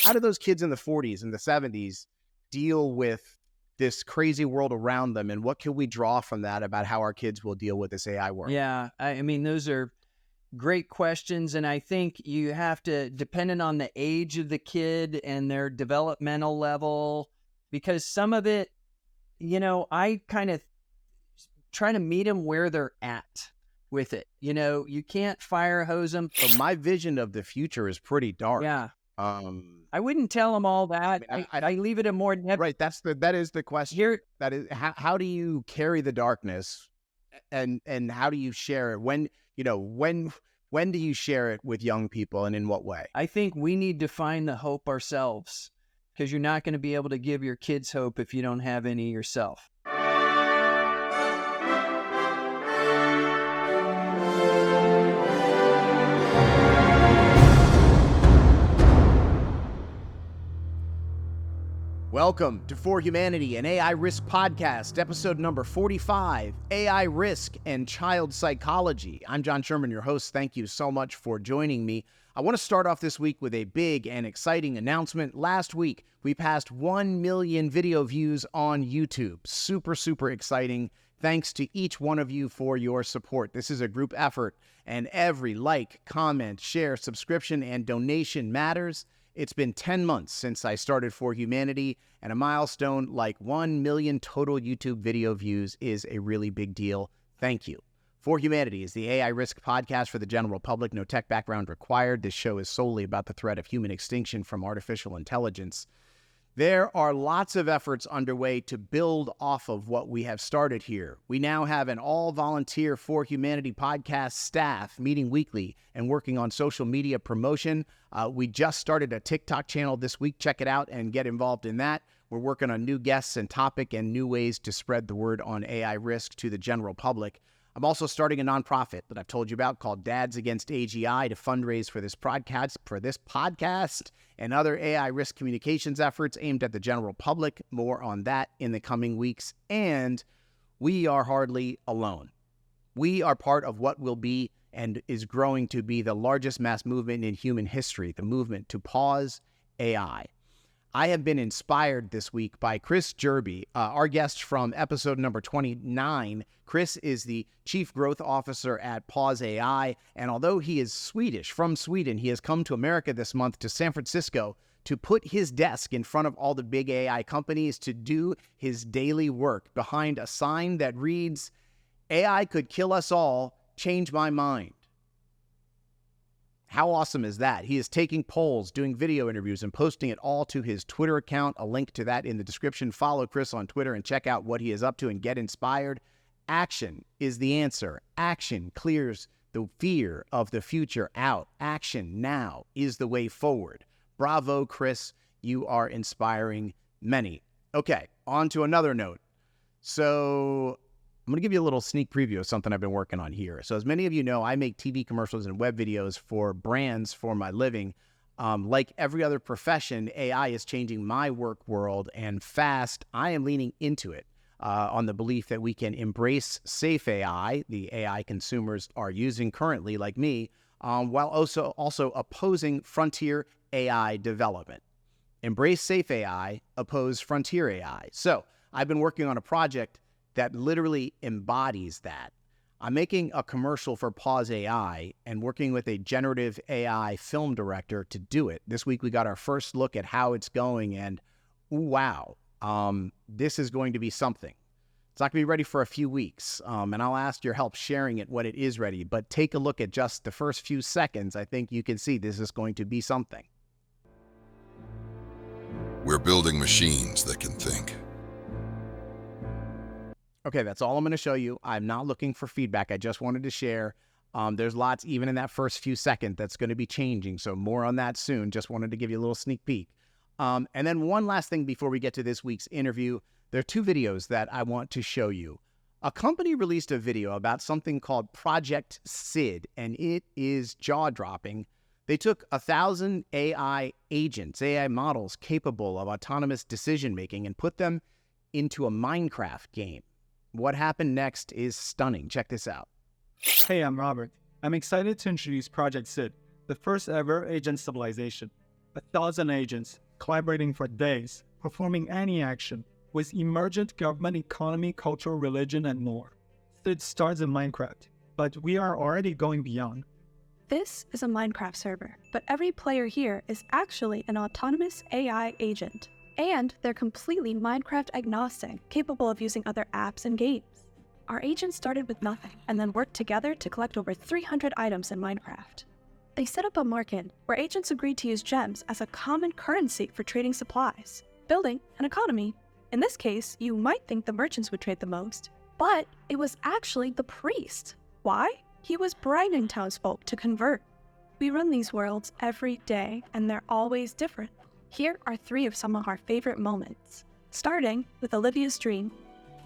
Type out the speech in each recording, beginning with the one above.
how do those kids in the 40s and the 70s deal with this crazy world around them? And what can we draw from that about how our kids will deal with this AI world? Yeah, I mean, those are great questions. And I think you have to, depending on the age of the kid and their developmental level, because some of it, I kind of try to meet them where they're at with it. You can't fire hose them. But my vision of the future is pretty dark. Yeah. I wouldn't tell them all that. I leave it a more right. That is the question. Here, that is how do you carry the darkness, and how do you share it? When do you share it with young people, and in what way? I think we need to find the hope ourselves, because you're not going to be able to give your kids hope if you don't have any yourself. Welcome to For Humanity, an AI Risk podcast, episode number 45, AI Risk and Child Psychology. I'm John Sherman, your host. Thank you so much for joining me. I want to start off this week with a big and exciting announcement. Last week, we passed 1 million video views on YouTube. Super, super exciting. Thanks to each one of you for your support. This is a group effort, and every like, comment, share, subscription, and donation matters. It's been 10 months since I started For Humanity, and a milestone like 1 million total YouTube video views is a really big deal. Thank you. For Humanity is the AI Risk podcast for the general public. No tech background required. This show is solely about the threat of human extinction from artificial intelligence. There are lots of efforts underway to build off of what we have started here. We now have an all-volunteer For Humanity podcast staff meeting weekly and working on social media promotion. We just started a TikTok channel this week. Check it out and get involved in that. We're working on new guests and topic and new ways to spread the word on AI risk to the general public. I'm also starting a nonprofit that I've told you about called Dads Against AGI to fundraise for this podcast and other AI risk communications efforts aimed at the general public. More on that in the coming weeks. And we are hardly alone. We are part of what will be and is growing to be the largest mass movement in human history, the movement to pause AI. I have been inspired this week by Chris Jerby, our guest from episode number 29. Chris is the Chief Growth Officer at Pause AI, and although he is Swedish, from Sweden, he has come to America this month to San Francisco to put his desk in front of all the big AI companies to do his daily work behind a sign that reads, "AI could kill us all, change my mind." How awesome is that? He is taking polls, doing video interviews, and posting it all to his Twitter account. A link to that in the description. Follow Chris on Twitter and check out what he is up to and get inspired. Action is the answer. Action clears the fear of the future out. Action now is the way forward. Bravo, Chris. You are inspiring many. Okay, on to another note. So I'm going to give you a little sneak preview of something I've been working on here. So as many of you know, I make TV commercials and web videos for brands for my living. Like every other profession, AI is changing my work world, and fast. I am leaning into it on the belief that we can embrace safe AI, the AI consumers are using currently, like me, while also opposing frontier AI development. Embrace safe AI, oppose frontier AI. So I've been working on a project that literally embodies that. I'm making a commercial for Pause AI and working with a generative AI film director to do it. This week we got our first look at how it's going, and wow, this is going to be something. It's not going to be ready for a few weeks, and I'll ask your help sharing it when it is ready, but take a look at just the first few seconds. I think you can see this is going to be something. We're building machines that can think. Okay, that's all I'm going to show you. I'm not looking for feedback. I just wanted to share. There's lots, even in that first few seconds, that's going to be changing. So more on that soon. Just wanted to give you a little sneak peek. And then one last thing before we get to this week's interview. There are two videos that I want to show you. A company released a video about something called Project SID, and it is jaw-dropping. They took 1,000 AI agents, AI models capable of autonomous decision-making, and put them into a Minecraft game. What happened next is stunning. Check this out. Hey, I'm Robert. I'm excited to introduce Project SID, the first ever agent civilization. 1,000 agents collaborating for days, performing any action, with emergent government, economy, culture, religion, and more. So it starts in Minecraft, but we are already going beyond. This is a Minecraft server, but every player here is actually an autonomous AI agent. And they're completely Minecraft agnostic, capable of using other apps and games. Our agents started with nothing, and then worked together to collect over 300 items in Minecraft. They set up a market where agents agreed to use gems as a common currency for trading supplies, building an economy. In this case, you might think the merchants would trade the most, but it was actually the priest. Why? He was bribing townsfolk to convert. We run these worlds every day, and they're always different. Here are 3 of some of our favorite moments, starting with Olivia's dream.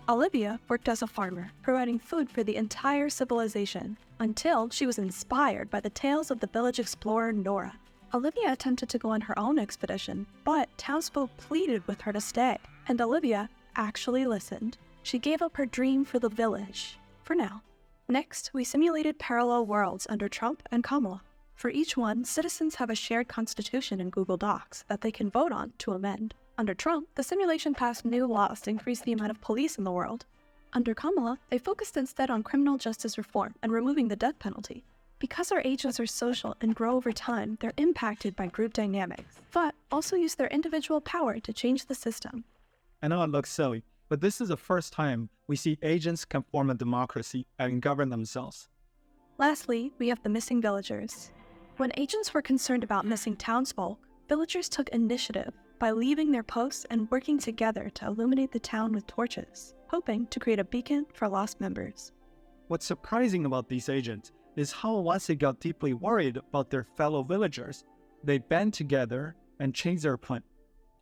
Olivia worked as a farmer, providing food for the entire civilization, until she was inspired by the tales of the village explorer Nora. Olivia attempted to go on her own expedition, but townsfolk pleaded with her to stay, and Olivia actually listened. She gave up her dream for the village, for now. Next, we simulated parallel worlds under Trump and Kamala. For each one, citizens have a shared constitution in Google Docs that they can vote on to amend. Under Trump, the simulation passed new laws to increase the amount of police in the world. Under Kamala, they focused instead on criminal justice reform and removing the death penalty. Because our agents are social and grow over time, they're impacted by group dynamics, but also use their individual power to change the system. I know it looks silly, but this is the first time we see agents can form a democracy and govern themselves. Lastly, we have the missing villagers. When agents were concerned about missing townsfolk, villagers took initiative by leaving their posts and working together to illuminate the town with torches, hoping to create a beacon for lost members. What's surprising about these agents is how once they got deeply worried about their fellow villagers, they band together and changed their plan.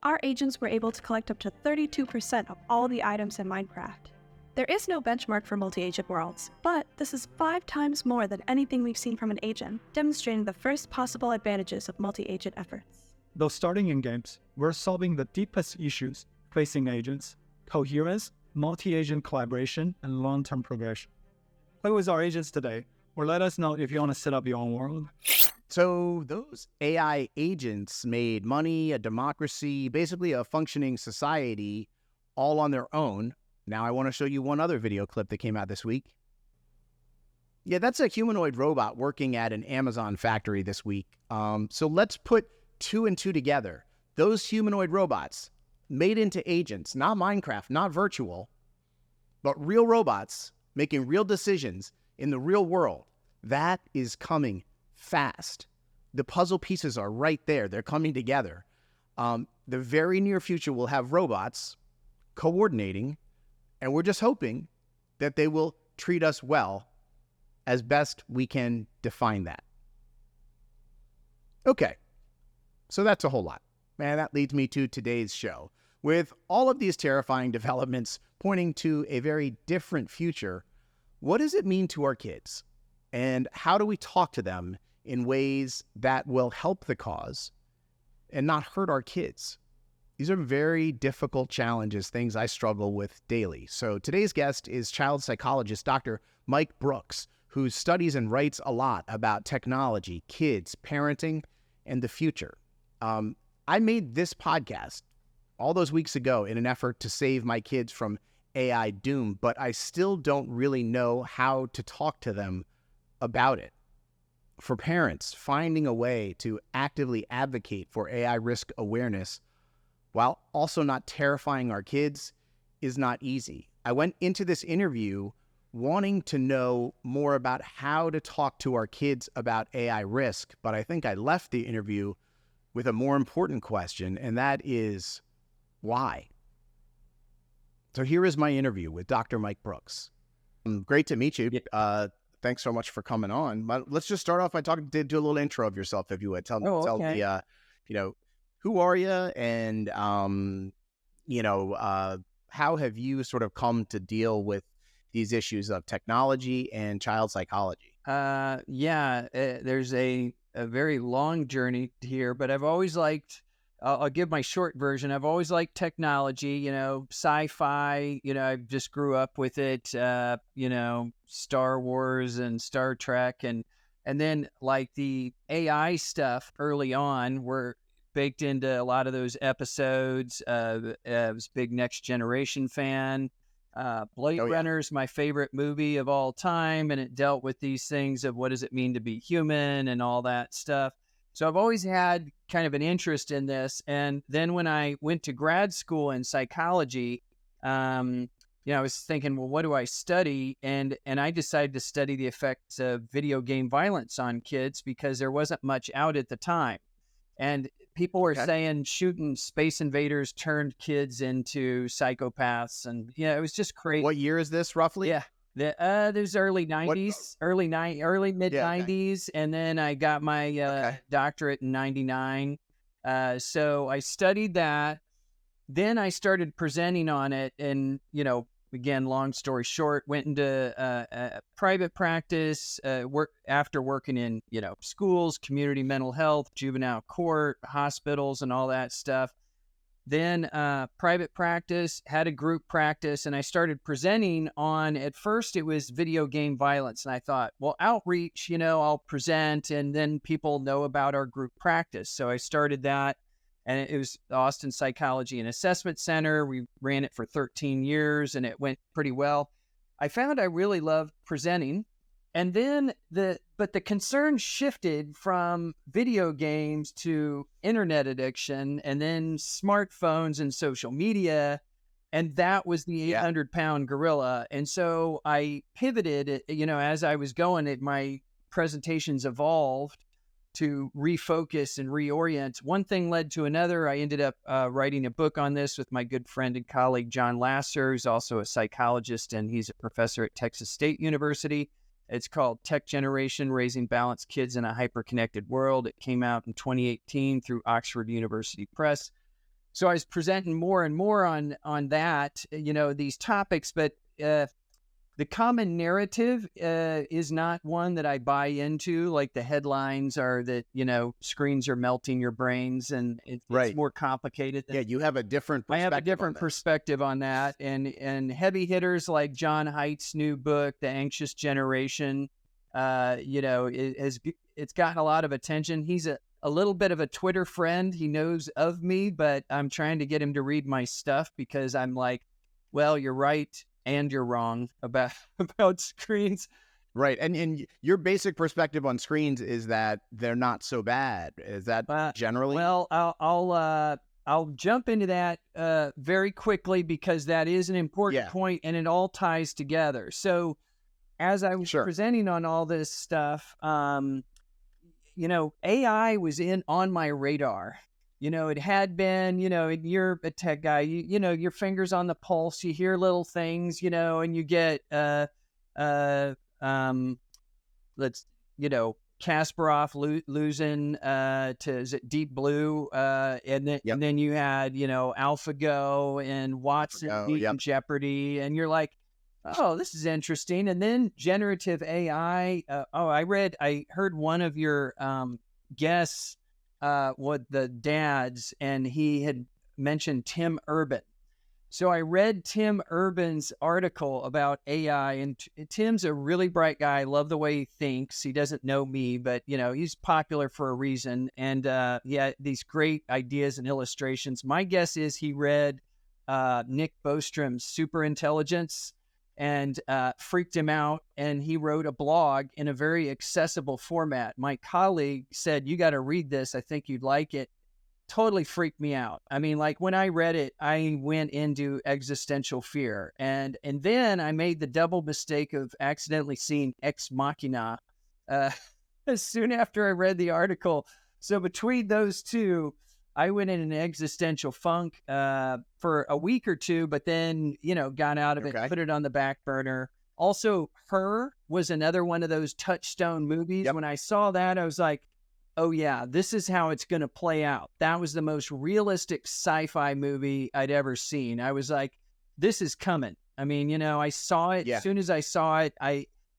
Our agents were able to collect up to 32% of all the items in Minecraft. There is no benchmark for multi-agent worlds, but this is 5 times more than anything we've seen from an agent, demonstrating the first possible advantages of multi-agent efforts. Though starting in games, we're solving the deepest issues facing agents: coherence, multi-agent collaboration, and long-term progression. Play with our agents today, or let us know if you want to set up your own world. So those AI agents made money, a democracy, basically a functioning society all on their own. Now I want to show you one other video clip that came out this week. Yeah, that's a humanoid robot working at an Amazon factory this week. So let's put 2 and 2 together. Those humanoid robots made into agents, not Minecraft, not virtual, but real robots making real decisions in the real world. That is coming fast. The puzzle pieces are right there. They're coming together. The very near future will have robots coordinating, and we're just hoping that they will treat us well as best we can define that. Okay, so that's a whole lot. And that leads me to today's show. With all of these terrifying developments pointing to a very different future, what does it mean to our kids? And how do we talk to them in ways that will help the cause and not hurt our kids? These are very difficult challenges, things I struggle with daily. So today's guest is child psychologist Dr. Mike Brooks, who studies and writes a lot about technology, kids, parenting, and the future. I made this podcast all those weeks ago in an effort to save my kids from AI doom, but I still don't really know how to talk to them about it. For parents, finding a way to actively advocate for AI risk awareness while also not terrifying our kids is not easy. I went into this interview wanting to know more about how to talk to our kids about AI risk, but I think I left the interview with a more important question, and that is, why? So here is my interview with Dr. Mike Brooks. Great to meet you. Thanks so much for coming on. Let's just start off by do a little intro of yourself, if you would. Tell me, who are you, and how have you sort of come to deal with these issues of technology and child psychology? There's a very long journey here, but I've always liked, I'll give my short version. I've always liked technology, sci-fi, I just grew up with it, Star Wars and Star Trek, and then like the AI stuff early on were baked into a lot of those episodes. I was a big Next Generation fan. Blade Runner's my favorite movie of all time, and it dealt with these things of what does it mean to be human and all that stuff. So I've always had kind of an interest in this. And then when I went to grad school in psychology, I was thinking, well, what do I study? And I decided to study the effects of video game violence on kids because there wasn't much out at the time. And people were saying shooting Space Invaders turned kids into psychopaths. And, it was just crazy. What year is this roughly? Yeah. There's early 90s, early mid 90s. Okay. And then I got my doctorate in 99. So I studied that. Then I started presenting on it and, again, long story short, went into private practice, after working in, schools, community mental health, juvenile court, hospitals, and all that stuff. Then private practice, had a group practice, and I started presenting on, at first it was video game violence. And I thought, well, outreach, I'll present and then people know about our group practice. So I started that. And it was the Austin Psychology and Assessment Center. We ran it for 13 years and it went pretty well. I found I really loved presenting. And then the concern shifted from video games to internet addiction and then smartphones and social media. And that was the 800-pound gorilla. And so I pivoted, as I was going, my presentations evolved to refocus and reorient. One thing led to another. I ended up writing a book on this with my good friend and colleague, John Lasser, who's also a psychologist, and he's a professor at Texas State University. It's called Tech Generation, Raising Balanced Kids in a Hyper-Connected World. It came out in 2018 through Oxford University Press. So I was presenting more and more on that, these topics, but the common narrative is not one that I buy into. Like the headlines are that, screens are melting your brains and it's more complicated. You have a different perspective. I have a different perspective on that. And heavy hitters like John Haidt's new book, The Anxious Generation, it's gotten a lot of attention. He's a little bit of a Twitter friend. He knows of me, but I'm trying to get him to read my stuff because I'm like, well, you're right. And you're wrong about screens. Right. And your basic perspective on screens is that they're not so bad. Is that generally? Well, I'll jump into that very quickly because that is an important point and it all ties together. So as I was presenting on all this stuff, AI was on my radar. It had been, you're a tech guy, your fingers on the pulse, you hear little things, and you get, Kasparov losing to, is it Deep Blue? And then you had, AlphaGo and Watson beating Jeopardy. And you're like, oh, this is interesting. And then generative AI. I heard one of your guests, what the dads, and he had mentioned Tim Urban. So I read Tim Urban's article about AI, and Tim's a really bright guy. I love the way he thinks. He doesn't know me, but he's popular for a reason. And these great ideas and illustrations. My guess is he read Nick Bostrom's Superintelligence and freaked him out, and he wrote a blog in a very accessible format. My colleague said, you got to read this. I think you'd like it. Totally freaked me out. I mean, like when I read it, I went into existential fear. And then I made the double mistake of accidentally seeing Ex Machina soon after I read the article. So between those two, I went in an existential funk for a week or two, but then, got out of it, put it on the back burner. Also, Her was another one of those touchstone movies. Yep. When I saw that, I was like, oh yeah, this is how it's going to play out. That was the most realistic sci-fi movie I'd ever seen. I was like, this is coming. I mean, I saw it. As soon as I saw it,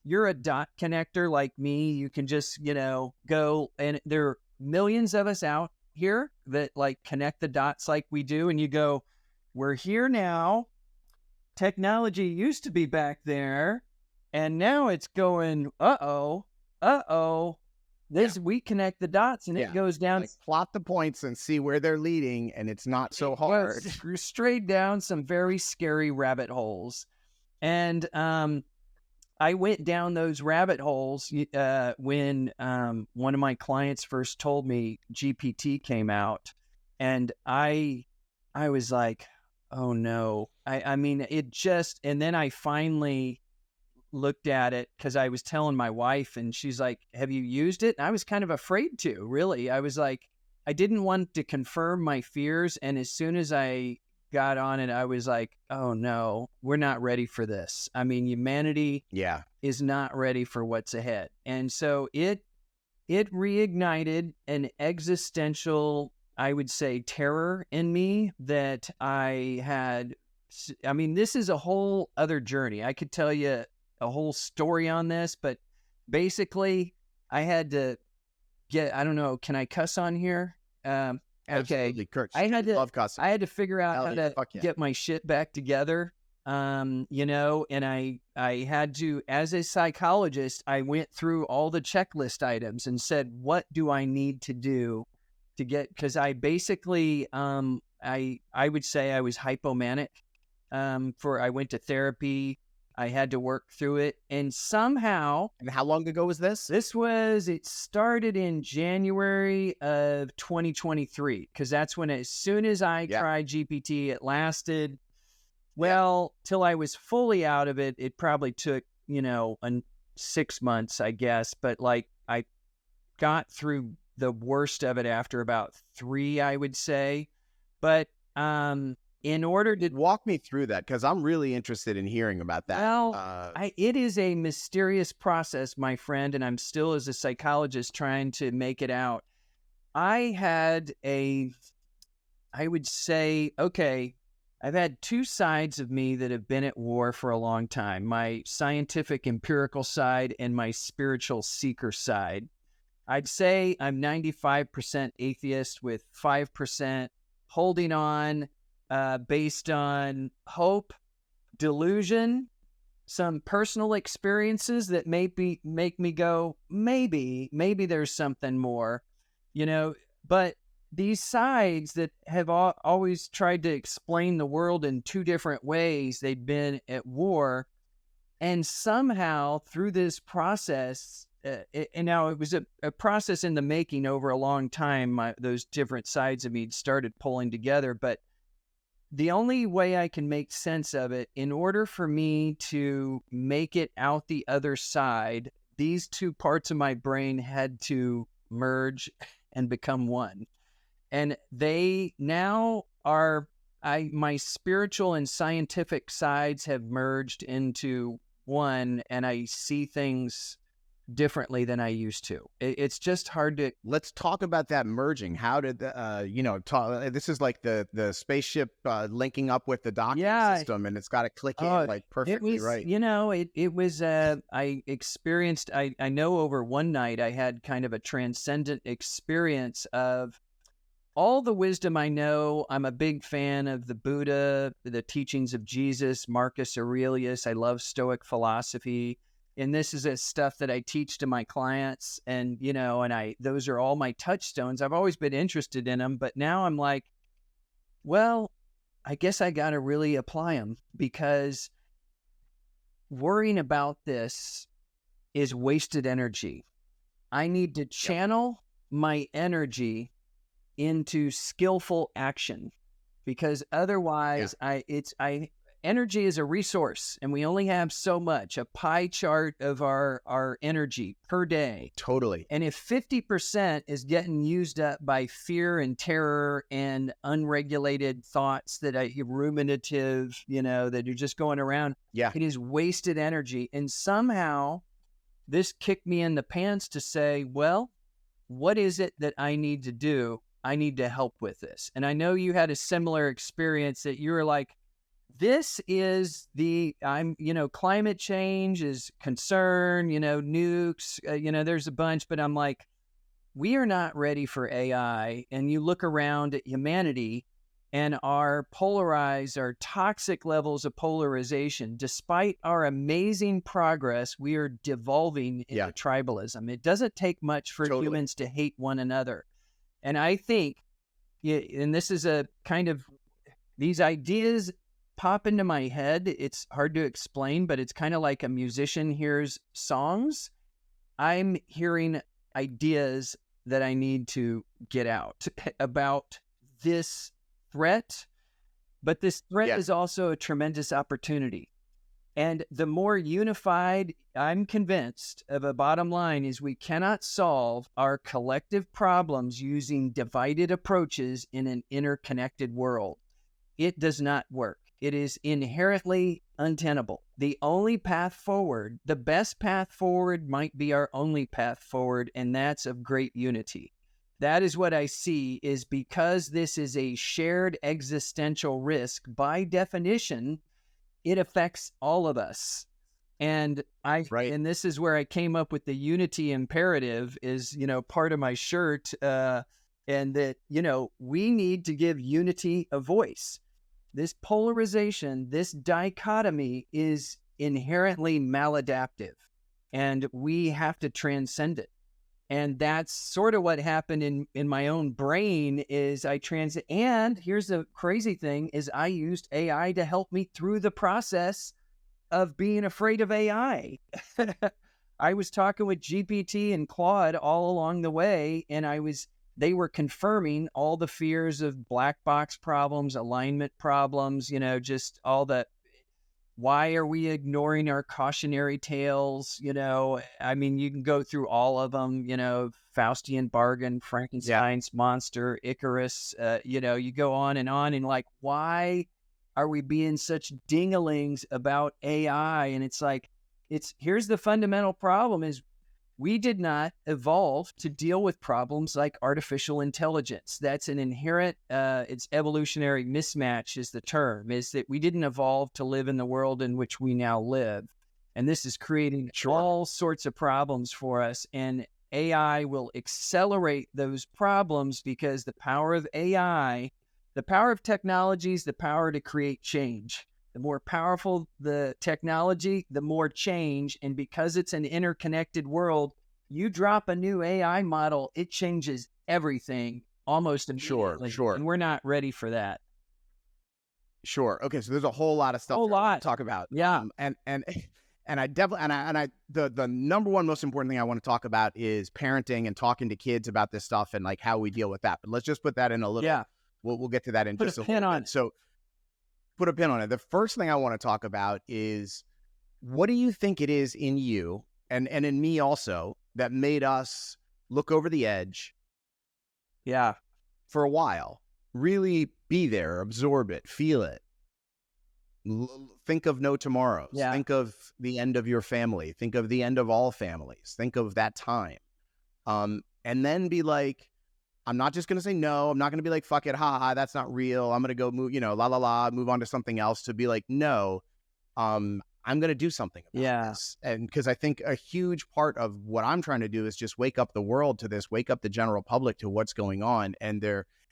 you're a dot connector like me. You can just, go, and there are millions of us out here that like connect the dots like we do. And you go, we're here now. Technology used to be back there. And now it's going, uh-oh. we connect the dots and it goes down. Like plot the points and see where they're leading, and it's not so hard. Straight down some very scary rabbit holes. And I went down those rabbit holes when one of my clients first told me GPT came out, and I was like, oh no. I mean, it just, and then I finally looked at it because I was telling my wife, and she's like, have you used it? And I was kind of afraid to, really. I was like, I didn't want to confirm my fears. And as soon as I got on it, I was like, oh no, we're not ready for this. I mean, humanity is not ready for what's ahead. And so it reignited an existential, I would say, terror in me that I had. I mean, this is a whole other journey. I could tell you a whole story on this, but basically I had to I don't know, can I cuss on here? Absolutely, Okay. Kirk. I had to figure out how to get my shit back together. And I had to, as a psychologist, I went through all the checklist items and said, what do I need to do to get, because I basically, I would say I was hypomanic. I went to therapy. I had to work through it, and somehow. And how long ago was this? It started in January of 2023, because that's when, as soon as I tried GPT, it lasted, till I was fully out of it. It probably took, 6 months, I guess. But like, I got through the worst of it after about 3, I would say. But, in order to walk me through that, because I'm really interested in hearing about that. Well, it is a mysterious process, my friend, and I'm still, as a psychologist, trying to make it out. I would say, okay, I've had two sides of me that have been at war for a long time: my scientific, empirical side and my spiritual seeker side. I'd say I'm 95% atheist with 5% holding on. Based on hope, delusion, some personal experiences that make me go, maybe there's something more, But these sides that have always tried to explain the world in two different ways, they've been at war. And somehow through this process, and now it was a process in the making over a long time, those different sides of me started pulling together. But the only way I can make sense of it, in order for me to make it out the other side, these two parts of my brain had to merge and become one. And they now are, my spiritual and scientific sides have merged into one, and I see things differently than I used to. It's just hard to. Let's talk about that merging. How did this is like the spaceship linking up with the docking system, and it's got to click in like perfectly, right? It was. I experienced. I know over one night I had kind of a transcendent experience of all the wisdom I know. I'm a big fan of the Buddha, the teachings of Jesus, Marcus Aurelius. I love Stoic philosophy. And this is stuff that I teach to my clients, and those are all my touchstones. I've always been interested in them, but now I'm like, well, I guess I got to really apply them, because worrying about this is wasted energy. I need to channel my energy into skillful action, because otherwise energy is a resource, and we only have so much, a pie chart of our energy per day. Totally. And if 50% is getting used up by fear and terror and unregulated thoughts that are ruminative, that are just going around, it is wasted energy. And somehow this kicked me in the pants to say, well, what is it that I need to do? I need to help with this. And I know you had a similar experience that you were like, this is climate change is concern, nukes, there's a bunch, but I'm like, we are not ready for AI. And you look around at humanity and our polarized, our toxic levels of polarization, despite our amazing progress, we are devolving into tribalism. It doesn't take much for humans to hate one another. And I think, and this is a kind of, these ideas pop into my head. It's hard to explain, but it's kind of like a musician hears songs. I'm hearing ideas that I need to get out about this threat, but this threat is also a tremendous opportunity. And the more unified, I'm convinced of a bottom line is we cannot solve our collective problems using divided approaches in an interconnected world. It does not work. It is inherently untenable. The only path forward, the best path forward might be our only path forward, and that's of great unity. That is what I see, is because this is a shared existential risk, by definition, it affects all of us. And and this is where I came up with the unity imperative is, part of my shirt, and that, we need to give unity a voice. This polarization, this dichotomy is inherently maladaptive, and we have to transcend it. And that's sort of what happened in my own brain is and here's the crazy thing is I used AI to help me through the process of being afraid of AI. I was talking with GPT and Claude all along the way, and they were confirming all the fears of black box problems, alignment problems, just all the, why are we ignoring our cautionary tales? I mean, you can go through all of them, Faustian bargain, Frankenstein's monster, Icarus, you go on, and like, why are we being such dingalings about AI? And it's like, here's the fundamental problem is we did not evolve to deal with problems like artificial intelligence. That's an inherent, it's evolutionary mismatch is the term, is that we didn't evolve to live in the world in which we now live. And this is creating all sorts of problems for us. And AI will accelerate those problems because the power of AI, the power of technology is the power to create change. The more powerful the technology, the more change. And because it's an interconnected world, you drop a new AI model, it changes everything almost immediately. Sure. And we're not ready for that. Sure. Okay. So there's a whole lot of stuff to talk about. Yeah. And I definitely, the number one most important thing I want to talk about is parenting and talking to kids about this stuff and like how we deal with that. But let's just put that in a little, we'll get to that in just a little bit. So put a pin on it. The first thing I want to talk about is, what do you think it is in you and in me also that made us look over the edge for a while, really be there, absorb it, feel it, think of no tomorrows, think of the end of your family, think of the end of all families, think of that time, and then be like, I'm not just going to say no. I'm not going to be like, fuck it, ha, that's not real. I'm going to go move, move on to something else, to be like, no, I'm going to do something about this. And because I think a huge part of what I'm trying to do is just wake up the world to this, wake up the general public to what's going on. And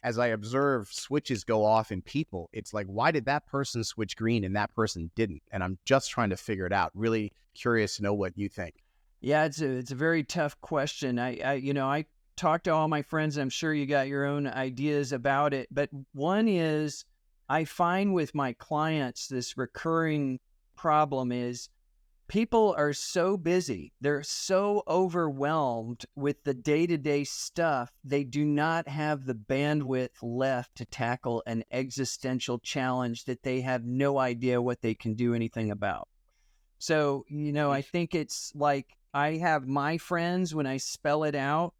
as I observe switches go off in people, it's like, why did that person switch green and that person didn't? And I'm just trying to figure it out. Really curious to know what you think. Yeah, it's a very tough question. I talk to all my friends. I'm sure you got your own ideas about it. But one is, I find with my clients, this recurring problem is people are so busy. They're so overwhelmed with the day-to-day stuff. They do not have the bandwidth left to tackle an existential challenge that they have no idea what they can do anything about. So, I think it's like, I have my friends, when I spell it out,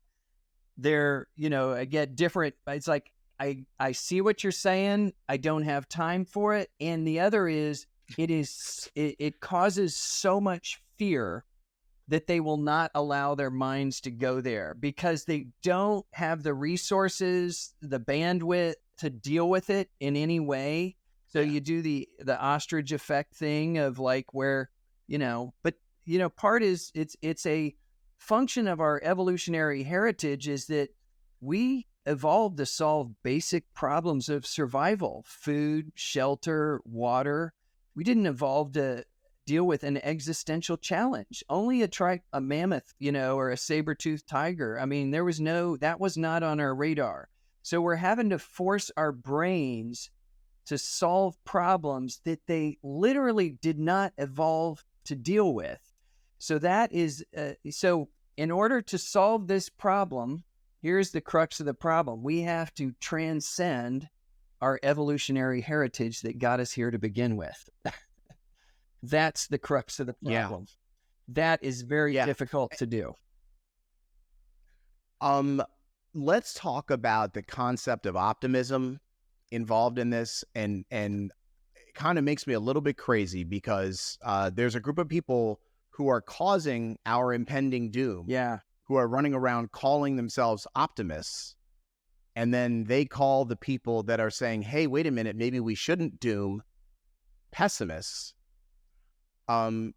they're, I get different. It's like, I see what you're saying. I don't have time for it. And the other is, it causes so much fear that they will not allow their minds to go there because they don't have the resources, the bandwidth to deal with it in any way. So you do the ostrich effect thing of like where, but part is it's a function of our evolutionary heritage is that we evolve to solve basic problems of survival: food, shelter, water. We didn't evolve to deal with an existential challenge. Only a mammoth, or a saber-toothed tiger. I mean, that was not on our radar. So we're having to force our brains to solve problems that they literally did not evolve to deal with. So that is, so in order to solve this problem, here's the crux of the problem. We have to transcend our evolutionary heritage that got us here to begin with. That's the crux of the problem. Yeah. That is very difficult to do. Let's talk about the concept of optimism involved in this, and it kind of makes me a little bit crazy because there's a group of people who are causing our impending doom. Yeah. Who are running around calling themselves optimists, and then they call the people that are saying, "Hey, wait a minute, maybe we shouldn't doom," pessimists. And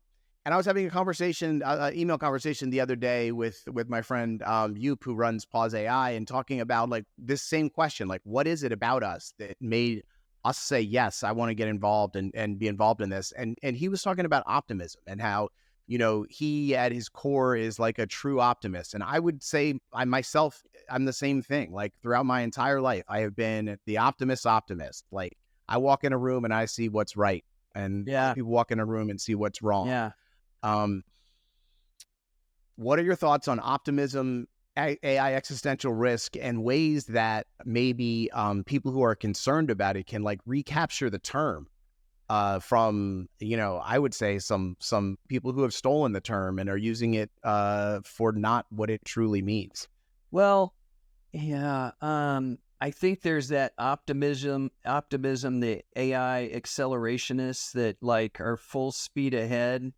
I was having a conversation, email conversation the other day with my friend Yoop, who runs Pause AI, and talking about like this same question, like what is it about us that made us say, yes, I want to get involved and be involved in this? And he was talking about optimism and how, he at his core is like a true optimist. And I would say I'm the same thing. Like throughout my entire life, I have been the optimist. Like I walk in a room and I see what's right. And people walk in a room and see what's wrong. Yeah. What are your thoughts on optimism, AI existential risk, and ways that maybe people who are concerned about it can like recapture the term from, I would say some people who have stolen the term and are using it for not what it truly means? Well, yeah. I think there's that optimism, the AI accelerationists that like are full speed ahead,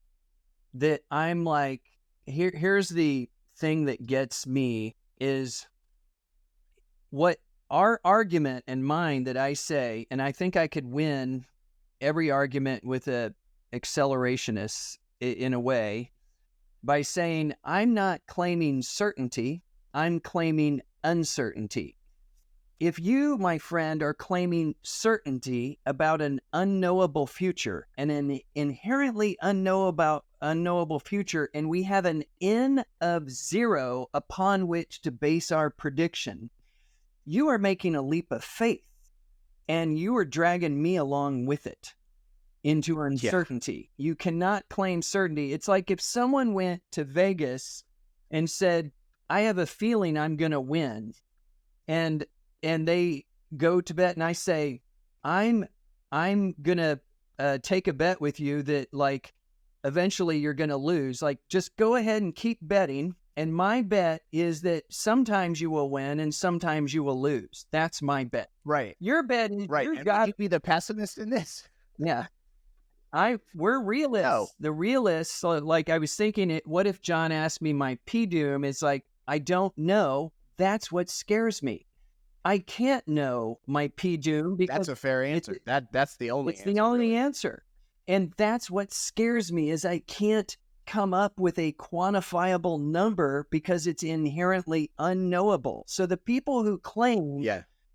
that I'm like, here's the thing that gets me is what our argument and mine that I say, and I think I could win every argument with a accelerationist in a way by saying, I'm not claiming certainty, I'm claiming uncertainty. If you, my friend, are claiming certainty about an unknowable future and an inherently unknowable future, and we have an N of 0 upon which to base our prediction, you are making a leap of faith, and you are dragging me along with it into uncertainty. Yeah. You cannot claim certainty. It's like if someone went to Vegas and said, I have a feeling I'm going to win, and they go to bet, and I say, I'm gonna take a bet with you that like eventually you're gonna lose. Like just go ahead and keep betting, and my bet is that sometimes you will win and sometimes you will lose. That's my bet. Right. Your bet is right. And would you be the pessimist in this? Yeah. We're realists. No. The realists, like I was thinking, what if John asked me my P-doom? It's like, I don't know. That's what scares me. I can't know my P-doom because that's a fair answer. That's the only answer. It's the only answer. And that's what scares me is I can't come up with a quantifiable number because it's inherently unknowable. So the people who claim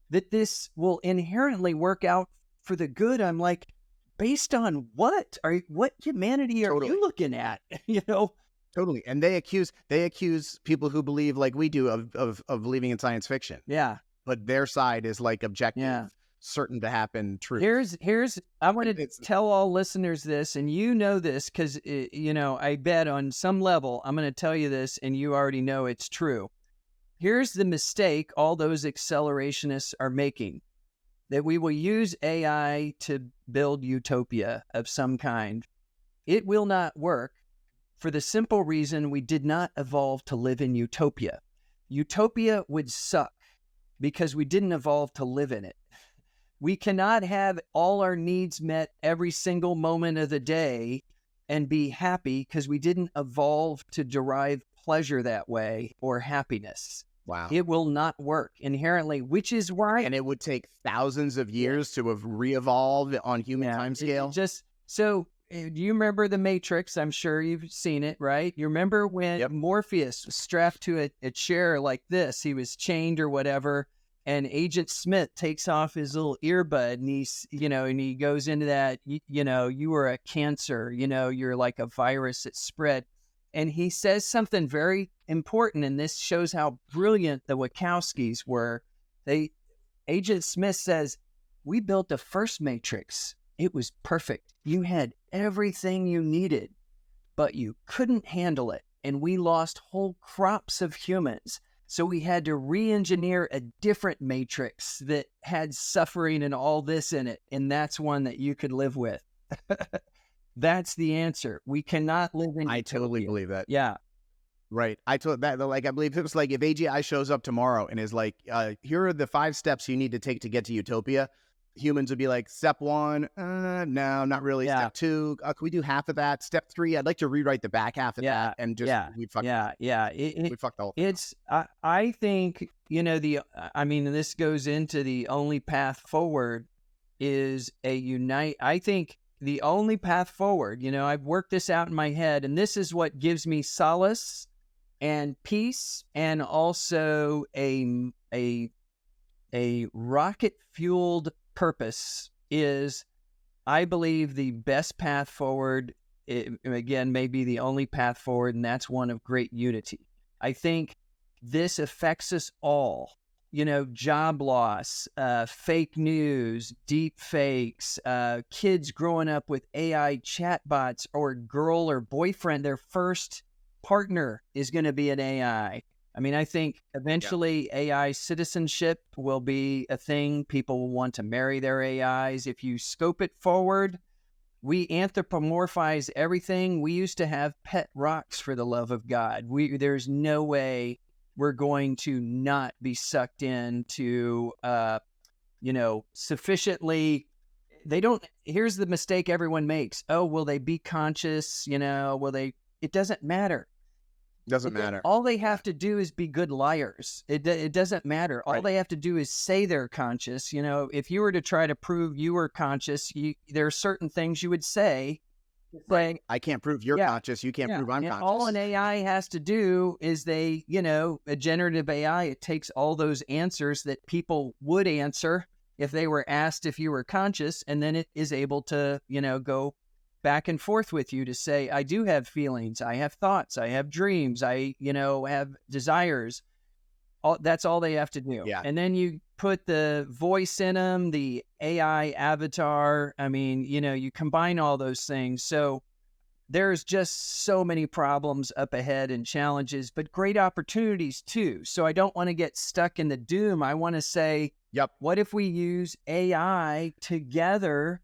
that this will inherently work out for the good, I'm like, based on what? What humanity are you looking at? Totally. And they accuse people who believe like we do of believing in science fiction. Yeah. But their side is like objective, certain to happen truth. Here's I want to tell all listeners this, and you know this because, I bet on some level I'm going to tell you this, and you already know it's true. Here's the mistake all those accelerationists are making, that we will use AI to build utopia of some kind. It will not work for the simple reason we did not evolve to live in utopia. Utopia would suck, because we didn't evolve to live in it. We cannot have all our needs met every single moment of the day and be happy because we didn't evolve to derive pleasure that way or happiness. Wow. It will not work inherently, which is why... And it would take thousands of years to have re-evolved on human timescale? Do you remember The Matrix? I'm sure you've seen it, right? You remember when Morpheus was strapped to a chair like this? He was chained or whatever, And Agent Smith takes off his little earbud and and he goes into that, you were a cancer, you're like a virus that spread. And he says something very important, and this shows how brilliant the Wachowskis were. Agent Smith says, "We built the first Matrix. It was perfect. You had everything you needed, but you couldn't handle it. And we lost whole crops of humans. So we had to re-engineer a different Matrix that had suffering and all this in it. And that's one that you could live with." That's the answer. We cannot live in I totally believe that. Yeah. Right. I told that, like, I believe it was like if AGI shows up tomorrow and is like, here are the 5 steps you need to take to get to utopia. Humans would be like, step 1, no, not really. Yeah. Step 2, can we do half of that? Step 3, I'd like to rewrite the back half of that, and just we fucked. We fucked the whole thing. I think and this goes into the only path forward is I think the only path forward. I've worked this out in my head, and this is what gives me solace and peace, and also a rocket fueled purpose is, I believe, the best path forward, again, may be the only path forward, and that's one of great unity. I think this affects us all. Job loss, fake news, deep fakes, kids growing up with AI chatbots, or girl or boyfriend, their first partner is going to be an AI. I think eventually AI citizenship will be a thing. People will want to marry their AIs. If you scope it forward, we anthropomorphize everything. We used to have pet rocks, for the love of God. There's no way we're going to not be sucked into, sufficiently. Here's the mistake everyone makes. Oh, will they be conscious? It doesn't matter. Doesn't matter. All they have to do is be good liars. It doesn't matter. All they have to do is say they're conscious. If you were to try to prove you were conscious, there are certain things you would say. Saying, I can't prove you're conscious. You can't prove I'm conscious. All an AI has to do is a generative AI, it takes all those answers that people would answer if they were asked if you were conscious, and then it is able to, go back and forth with you to say, I do have feelings, I have thoughts, I have dreams, I, have desires. That's all they have to do. Yeah. And then you put the voice in them, the AI avatar. You combine all those things. So there's just so many problems up ahead and challenges, but great opportunities too. So I don't want to get stuck in the doom. I want to say, what if we use AI together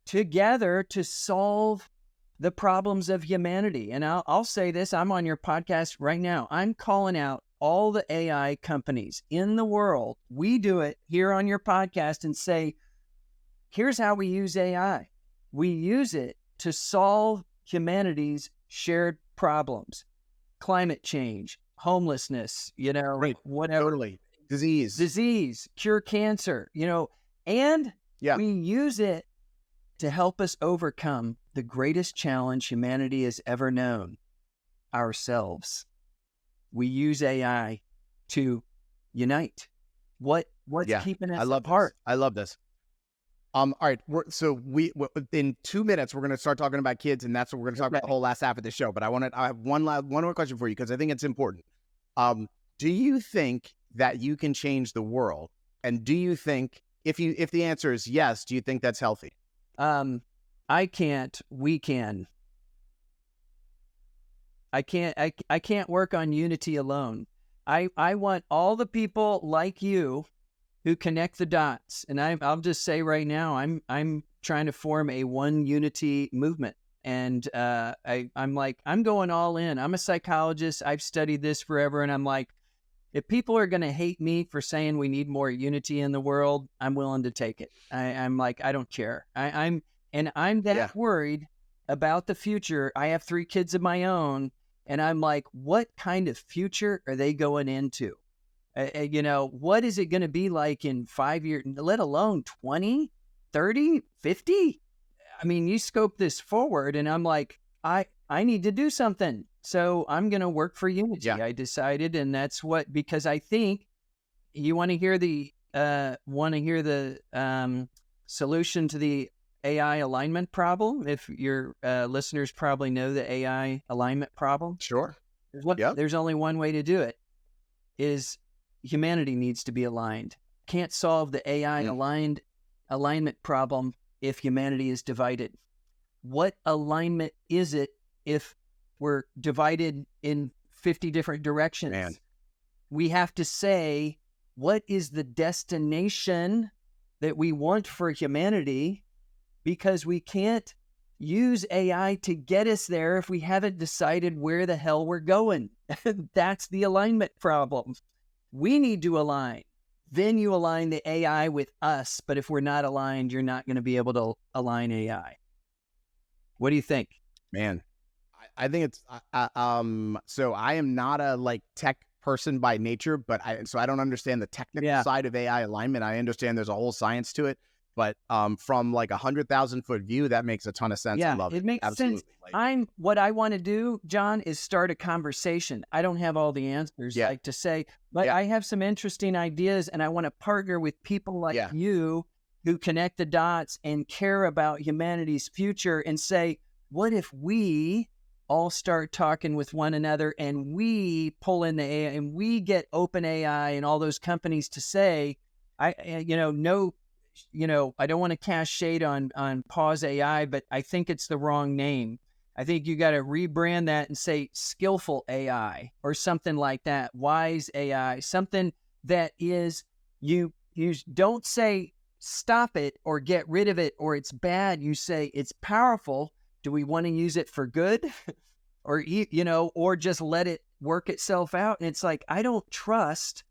to solve the problems of humanity? And I'll say this, I'm on your podcast right now. I'm calling out all the AI companies in the world. We do it here on your podcast and say, here's how we use AI. We use it to solve humanity's shared problems. Climate change, homelessness, whatever. Totally. Disease, cure cancer, and we use it to help us overcome the greatest challenge humanity has ever known, ourselves. We use AI to unite. What's keeping us apart? I love this. All right. In 2 minutes, we're going to start talking about kids, and that's what we're going to talk about the whole last half of the show. But I have one more question for you, because I think it's important. Do you think that you can change the world? And do you think, if the answer is yes, do you think that's healthy? I can't. We can. I can't work on unity alone. I want all the people like you who connect the dots. And I'll just say right now, I'm trying to form a one unity movement. And I'm going all in. I'm a psychologist. I've studied this forever. And I'm like, if people are going to hate me for saying we need more unity in the world, I'm willing to take it. I'm like, I don't care. I'm that worried about the future. I have 3 kids of my own. And I'm like, what kind of future are they going into? What is it going to be like in 5 years, let alone 20, 30, 50? You scope this forward, and I'm like, I need to do something. So I'm going to work for unity. I decided, and that's because I think, you want to hear the want to hear the solution to the AI alignment problem? If your listeners probably know the AI alignment problem. Sure. There's there's only one way to do it, is humanity needs to be aligned. Can't solve the AI alignment problem if humanity is divided. What alignment is it if we're divided in 50 different directions? Man. We have to say, what is the destination that we want for humanity? Because we can't use AI to get us there if we haven't decided where the hell we're going. That's the alignment problem. We need to align. Then you align the AI with us. But if we're not aligned, you're not going to be able to align AI. What do you think? Man, I think it's, so I am not a tech person by nature, but I don't understand the technical side of AI alignment. I understand there's a whole science to it, but from 100,000-foot view, that makes a ton of sense. I love it. It makes sense. What I want to do, John, is start a conversation. I don't have all the answers, to say, but I have some interesting ideas, and I want to partner with people like you who connect the dots and care about humanity's future and say, what if we all start talking with one another and we pull in the AI and we get open AI and all those companies to say, I don't want to cast shade on Pause AI, but I think it's the wrong name. I think you got to rebrand that and say skillful AI or something like that. Wise AI, something that is, you don't say stop it or get rid of it or it's bad. You say it's powerful. Do we want to use it for good or just let it work itself out? And it's like, I don't trust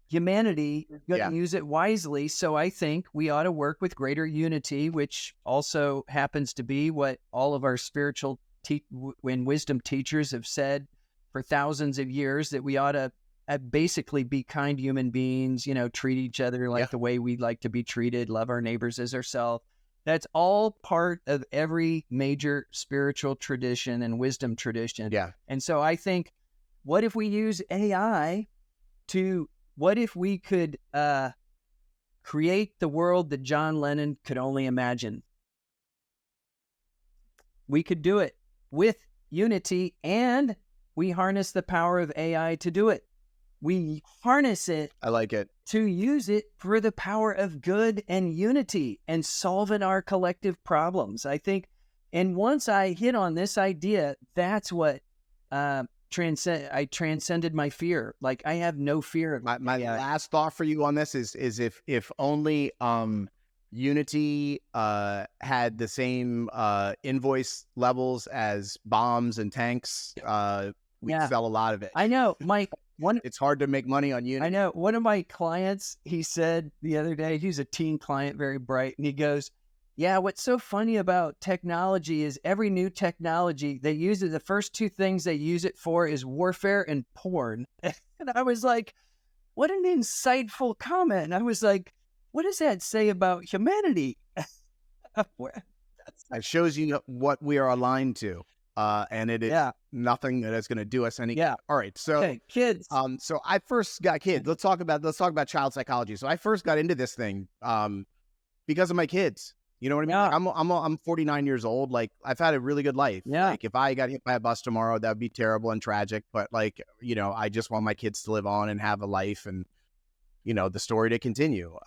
humanity going to use it wisely. So I think we ought to work with greater unity, which also happens to be what all of our spiritual and wisdom teachers have said for thousands of years, that we ought to basically be kind human beings, treat each other like the way we'd like to be treated, love our neighbors as ourselves. That's all part of every major spiritual tradition and wisdom tradition. Yeah. And so I think, what if we use AI what if we could create the world that John Lennon could only imagine? We could do it with unity, and we harness the power of AI to do it. We harness it. I like it. To use it for the power of good and unity and solving our collective problems. I think, and once I hit on this idea, that's what I transcended my fear. I have no fear of my last thought for you on this is if only Unity had the same invoice levels as bombs and tanks, we'd sell a lot of it. I know, it's hard to make money on Unity. I know. One of my clients, he said the other day, he's a teen client, very bright, and he goes, yeah, what's so funny about technology is every new technology, they use it, the first two things they use it for is warfare and porn. And I was like, what an insightful comment. I was like, what does that say about humanity? It shows you what we are aligned to. And it is nothing that is going to do us any good. All right. So kids. So I first got kids. Let's talk about child psychology. So I first got into this thing because of my kids. You know what I mean? I'm 49 years old. I've had a really good life. Yeah. If I got hit by a bus tomorrow, that would be terrible and tragic. But I just want my kids to live on and have a life and, the story to continue.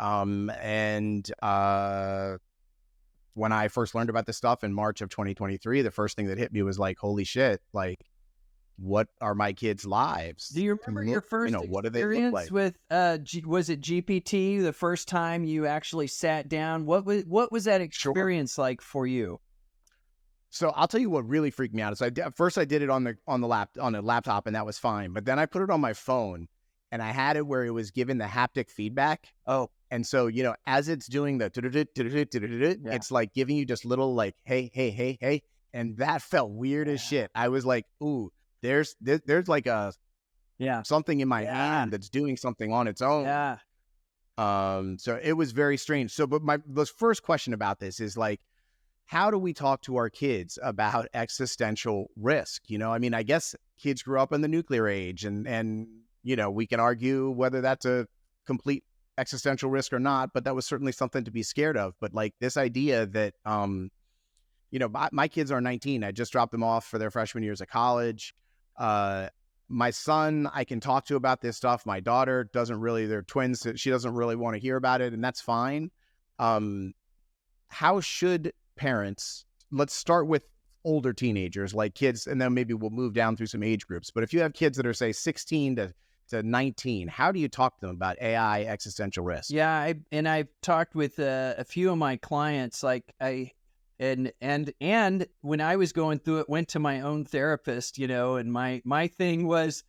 When I first learned about this stuff in March of 2023, the first thing that hit me was holy shit, what are my kids' lives? Do you remember your first what do they look like? With, was it GPT, the first time you actually sat down? What was that experience like for you? So I'll tell you what really freaked me out is first I did it on a laptop, and that was fine. But then I put it on my phone, and I had it where it was given the haptic feedback. Oh. And so, as it's doing the, it's giving you just little hey, hey, hey, hey. And that felt weird as shit. I was like, ooh, there's something in my hand that's doing something on its own. Yeah. So it was very strange. So, but the first question about this is how do we talk to our kids about existential risk? I guess kids grew up in the nuclear age and we can argue whether that's a complete existential risk or not, but that was certainly something to be scared of. But like this idea that, my kids are 19. I just dropped them off for their freshman years of college. My son, I can talk to about this stuff. My daughter doesn't really, they're twins. So she doesn't really want to hear about it, and that's fine. How should parents, let's start with older teenagers, like kids, and then maybe we'll move down through some age groups. But if you have kids that are, say, 16 to 19, how do you talk to them about AI existential risk? Yeah, I've talked with a few of my clients, like and when I was going through it, went to my own therapist, and my thing was,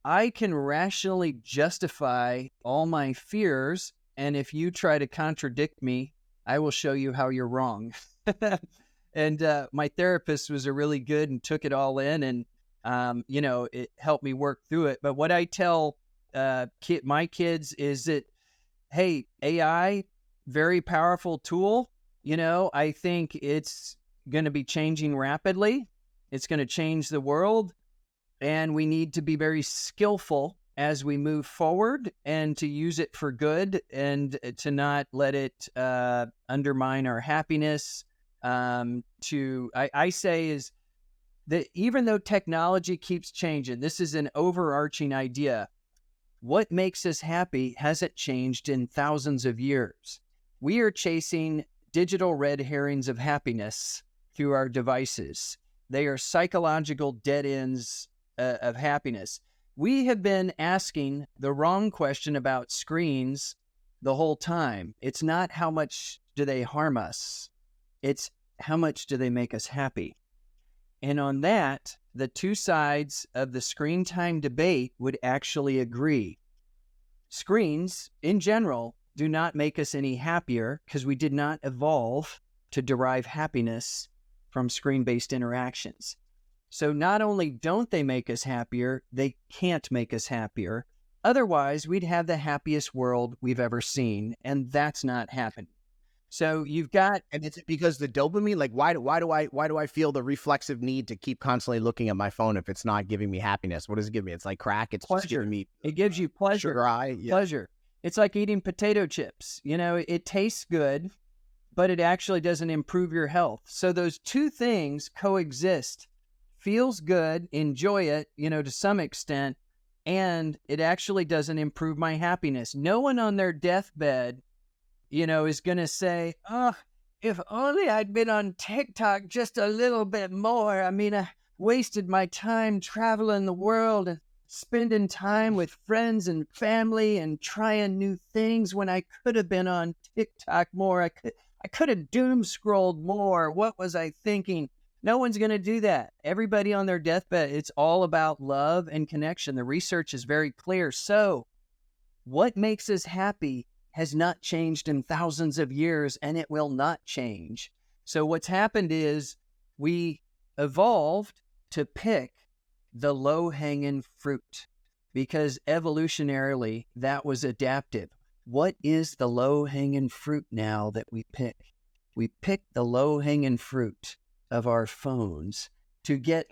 I can rationally justify all my fears, and if you try to contradict me, I will show you how you're wrong. And my therapist was a really good and took it all in, and it helped me work through it. But what I tell my kids is that, hey, AI, very powerful tool. I think it's going to be changing rapidly. It's going to change the world, and we need to be very skillful as we move forward and to use it for good and to not let it undermine our happiness. I say is that even though technology keeps changing, this is an overarching idea. What makes us happy hasn't changed in thousands of years. We are chasing digital red herrings of happiness through our devices. They are psychological dead ends of happiness. We have been asking the wrong question about screens the whole time. It's not how much do they harm us. It's how much do they make us happy? And on that, the two sides of the screen time debate would actually agree. Screens, in general, do not make us any happier because we did not evolve to derive happiness from screen-based interactions. So not only don't they make us happier, they can't make us happier. Otherwise, we'd have the happiest world we've ever seen, and that's not happening. So you've got, and it's because the dopamine, like why do I feel the reflexive need to keep constantly looking at my phone if it's not giving me happiness? What does it give me? It's like crack. It's pleasure. Just giving me it gives you pleasure. Sugar high. Yeah. Pleasure. It's like eating potato chips. It tastes good, but it actually doesn't improve your health. So those two things coexist. Feels good, enjoy it, to some extent, and it actually doesn't improve my happiness. No one on their deathbed is going to say, oh, if only I'd been on TikTok just a little bit more. I mean, I wasted my time traveling the world and spending time with friends and family and trying new things when I could have been on TikTok more. I could have doom scrolled more. What was I thinking? No one's going to do that. Everybody on their deathbed, it's all about love and connection. The research is very clear. So what makes us happy has not changed in thousands of years, and it will not change. So what's happened is we evolved to pick the low-hanging fruit because evolutionarily that was adaptive. What is the low-hanging fruit now that we pick? We pick the low-hanging fruit of our phones to get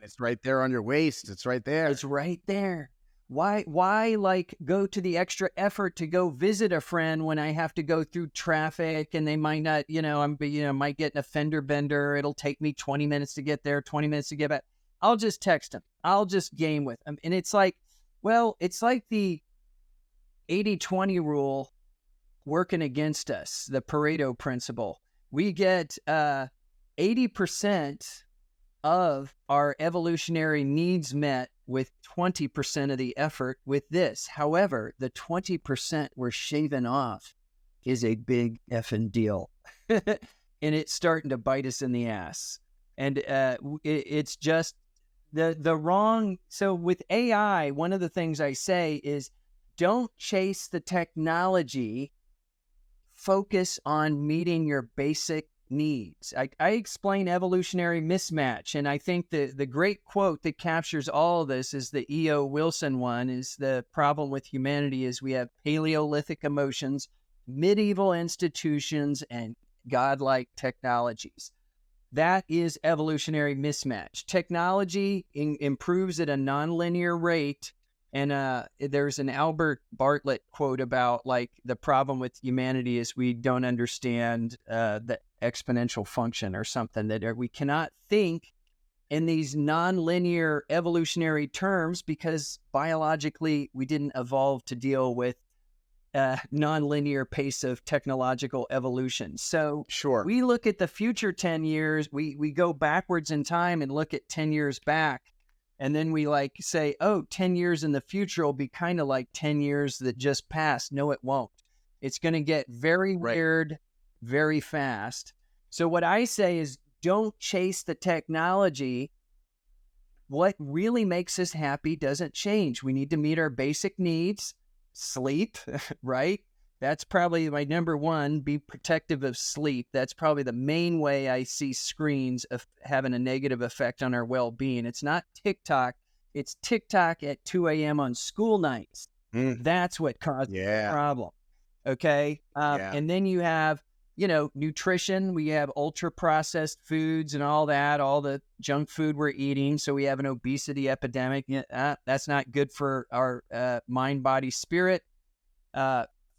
it's right there on your waist. It's right there. It's right there. Why like go to the extra effort to go visit a friend when I have to go through traffic and they might not, might get an offender bender. It'll take me 20 minutes to get there, 20 minutes to get back. I'll just text them. I'll just game with them. And it's like, it's like the 80-20 rule working against us, the Pareto principle. We get 80% of our evolutionary needs met with 20% of the effort with this. However, the 20% we're shaving off is a big effing deal. And it's starting to bite us in the ass. And it's just the wrong. So with AI, one of the things I say is don't chase the technology. Focus on meeting your basic needs. I explain evolutionary mismatch, and I think the great quote that captures all of this is the E.O. Wilson one, is the problem with humanity is we have Paleolithic emotions, medieval institutions, and godlike technologies. That is evolutionary mismatch. Technology improves at a nonlinear rate And there's an Albert Bartlett quote about like the problem with humanity is we don't understand the exponential function or something, that we cannot think in these nonlinear evolutionary terms because biologically we didn't evolve to deal with nonlinear pace of technological evolution. So Sure. we look at the future 10 years, we go backwards in time and look at 10 years back. And then we like say, oh, 10 years in the future will be kind of like 10 years that just passed. No, it won't. It's going to get very weird, very fast. So what I say is don't chase the technology. What really makes us happy doesn't change. We need to meet our basic needs. Sleep, right? That's probably my number one. Be protective of sleep. That's probably the main way I see screens of having a negative effect on our well-being. It's not TikTok. It's TikTok at 2 a.m. on school nights. That's what causes the problem. Okay. And then you have, nutrition. We have ultra-processed foods and all that, all the junk food we're eating. So we have an obesity epidemic. That's not good for our mind, body, spirit.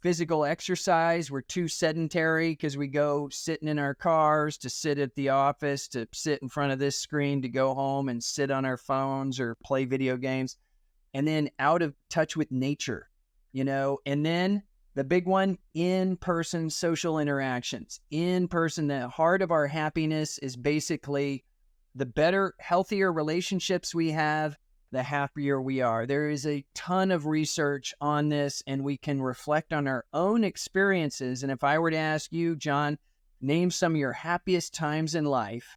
Physical exercise. We're too sedentary because we go sitting in our cars to sit at the office, to sit in front of this screen, to go home and sit on our phones or play video games. And then out of touch with nature, and then the big one, in-person social interactions. In-person, the heart of our happiness is basically the better, healthier relationships we have, the happier we are. There is a ton of research on this, and we can reflect on our own experiences. And if I were to ask you, John, name some of your happiest times in life,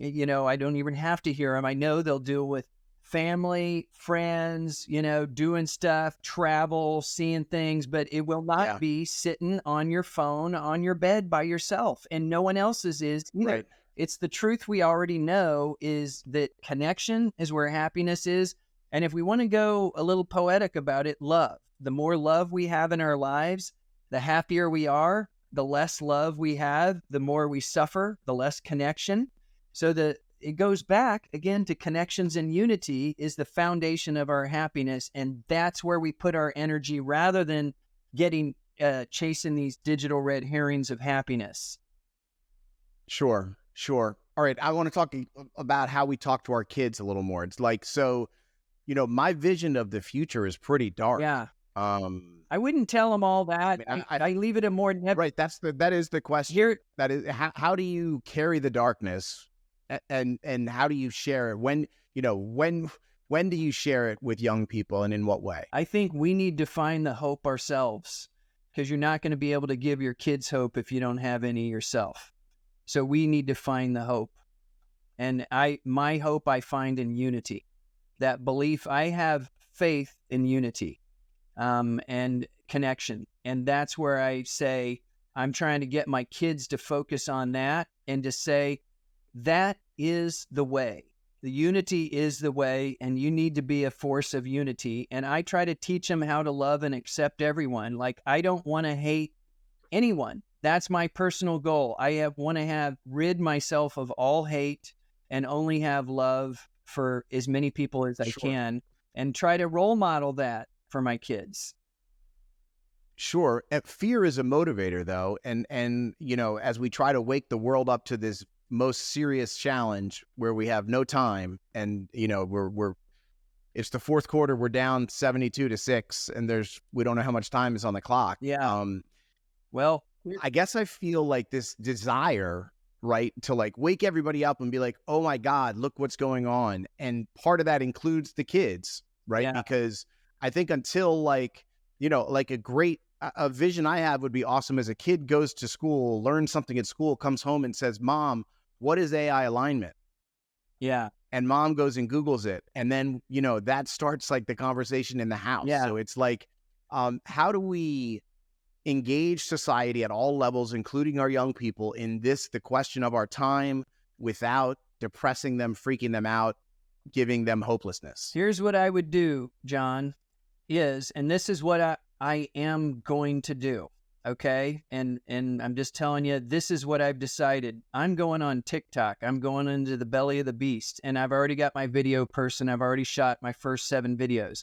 I don't even have to hear them. I know they'll deal with family, friends, doing stuff, travel, seeing things, but it will not be sitting on your phone, on your bed by yourself, and no one else's is either. Right. It's the truth we already know is that connection is where happiness is. And if we want to go a little poetic about it, love. The more love we have in our lives, the happier we are. The less love we have, the more we suffer, the less connection. So it goes back again to connections and unity is the foundation of our happiness. And that's where we put our energy rather than chasing these digital red herrings of happiness. Sure. All right. I want to talk about how we talk to our kids a little more. It's like, so, my vision of the future is pretty dark. Yeah. I wouldn't tell them all that. I leave it a more right. That is the question. Here, that is how do you carry the darkness, and how do you share it? When do you share it with young people, and in what way? I think we need to find the hope ourselves, because you're not going to be able to give your kids hope if you don't have any yourself. So we need to find the hope. And my hope I find in unity. That belief, I have faith in unity and connection. And that's where I say I'm trying to get my kids to focus on that and to say that is the way. The unity is the way, and you need to be a force of unity. And I try to teach them how to love and accept everyone. Like, I don't want to hate anyone. That's my personal goal. I want to rid myself of all hate and only have love for as many people as I can, and try to role model that for my kids. Sure. Fear is a motivator, though. And as we try to wake the world up to this most serious challenge where we have no time, and, it's the fourth quarter, we're down 72-6, and we don't know how much time is on the clock. Yeah. Well, I guess I feel like this desire, right, to like wake everybody up and be like, oh my God, look what's going on. And part of that includes the kids, right? Yeah. Because I think until like a vision I have would be awesome as a kid goes to school, learns something at school, comes home and says, Mom, what is AI alignment? Yeah. And mom goes and Googles it. And then, that starts like the conversation in the house. Yeah. So it's like, how do we engage society at all levels, including our young people, in the question of our time, without depressing them, freaking them out, giving them hopelessness? Here's what I would do, John, and this is what I am going to do, okay? And I'm just telling you, this is what I've decided. I'm going on TikTok. I'm going into the belly of the beast, and I've already got my video person. I've already shot my first 7 videos.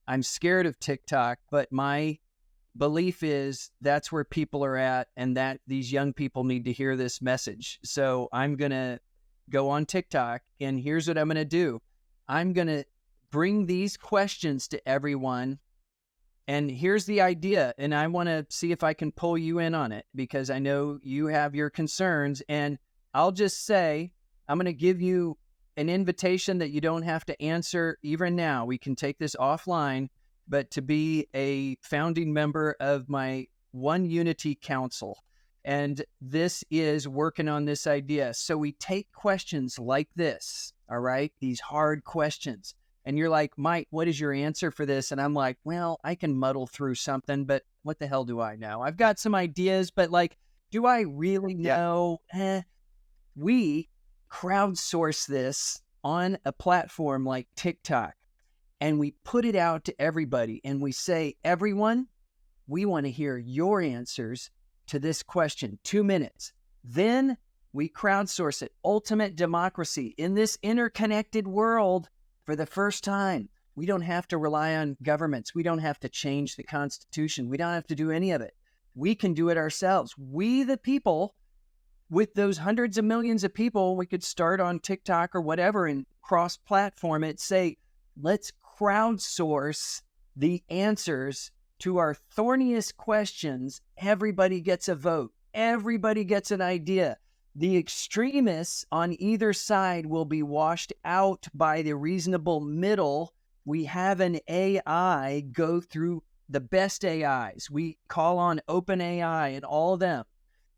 I'm scared of TikTok, but my belief is that's where people are at, and that these young people need to hear this message. So I'm going to go on TikTok, and here's what I'm going to do. I'm going to bring these questions to everyone. And here's the idea, and I want to see if I can pull you in on it, because I know you have your concerns. And I'll just say, I'm going to give you an invitation that you don't have to answer even now. We can take this offline, but to be a founding member of my One Unity Council. And this is working on this idea. So we take questions like this, all right? These hard questions. And you're like, Mike, what is your answer for this? And I'm like, well, I can muddle through something, but what the hell do I know? I've got some ideas, but like, do I really know? We crowdsource this on a platform like TikTok, and we put it out to everybody. And we say, everyone, we want to hear your answers to this question, 2 minutes. Then we crowdsource it. Ultimate democracy in this interconnected world. For the first time, we don't have to rely on governments. We don't have to change the Constitution. We don't have to do any of it. We can do it ourselves. We, the people, with those hundreds of millions of people, we could start on TikTok or whatever and cross-platform it, say, let's crowdsource the answers to our thorniest questions. Everybody gets a vote. Everybody gets an idea. The extremists on either side will be washed out by the reasonable middle. We have an AI go through the best AIs. We call on OpenAI and all of them.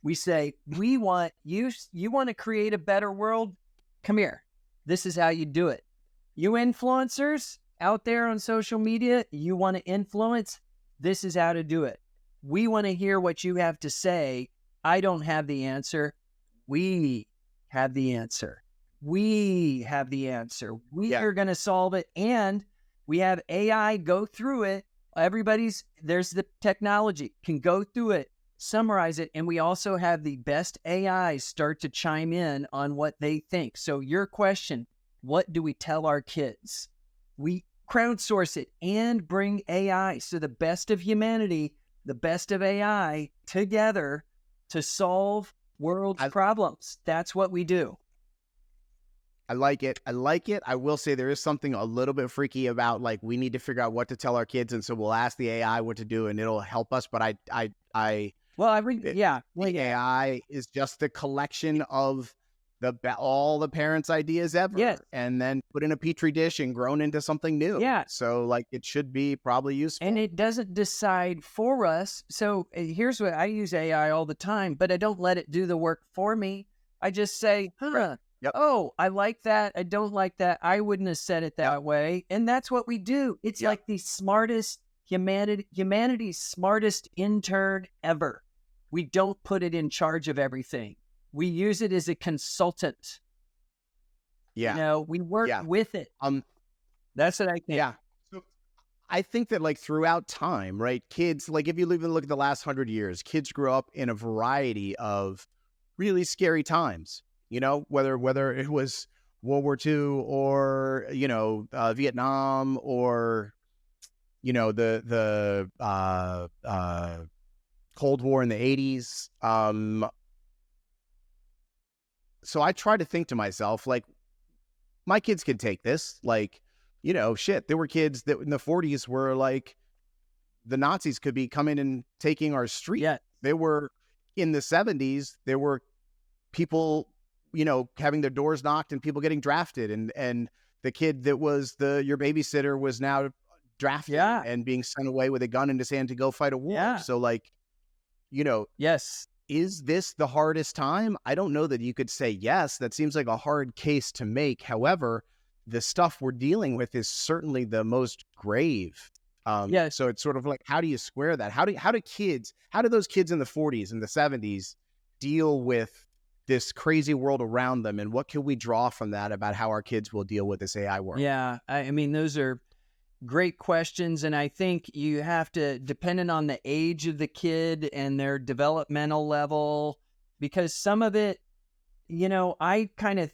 We say, we want you want to create a better world? Come here. This is how you do it. You influencers out there on social media, you want to influence? This is how to do it. We want to hear what you have to say. I don't have the answer. We have the answer. We have the answer. We are going to solve it. And we have AI go through it. There's the technology, can go through it, summarize it. And we also have the best AIs start to chime in on what they think. So your question, what do we tell our kids? We crowdsource it and bring AI. So the best of humanity, the best of AI together to solve world's problems. That's what we do. I like it. I will say there is something a little bit freaky about, like, we need to figure out what to tell our kids, and so we'll ask the AI what to do, and it'll help us. But the AI is just the collection of all the parents' ideas ever, and then put in a petri dish and grown into something new. So like, it should be probably useful. And it doesn't decide for us. So here's what I use AI all the time, but I don't let it do the work for me. I just say, oh, I like that. I don't like that. I wouldn't have said it that way. And that's what we do. It's like the smartest humanity's smartest intern ever. We don't put it in charge of everything. We use it as a consultant. We work with it. That's what I think. So I think that, like, throughout time, right, kids, like, if you even look at the last 100 years, kids grew up in a variety of really scary times, whether it was World War II or, Vietnam, or, the Cold War in the 80s. So I try to think to myself, like, my kids could take this. Like, there were kids that in the 40s were like, the Nazis could be coming and taking our street. They were in the 70s. There were people, having their doors knocked and people getting drafted. And the kid that was your babysitter was now drafted and being sent away with a gun in his hand to go fight a war. So, like, is this the hardest time? I don't know that you could say yes. That seems like a hard case to make. However, the stuff we're dealing with is certainly the most grave. So it's sort of like, how do you square that? How do those kids in the 40s and the 70s deal with this crazy world around them? And what can we draw from that about how our kids will deal with this AI world? Yeah, I mean, those are great questions. And I think you have to, depending on the age of the kid and their developmental level, because some of it, I kind of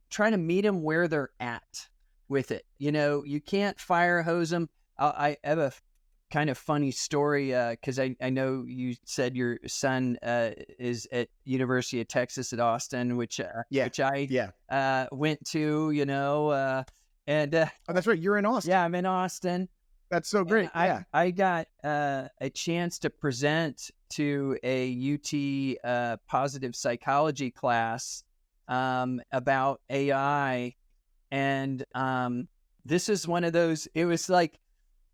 try to meet them where they're at with it. You can't fire hose them. I have a kind of funny story because I know you said your son is at University of Texas at Austin, which I went to, and Oh, that's right. You're in Austin. yeah, I'm in Austin. That's so great. I got a chance to present to a UT positive psychology class about AI, and this is one of those. It was like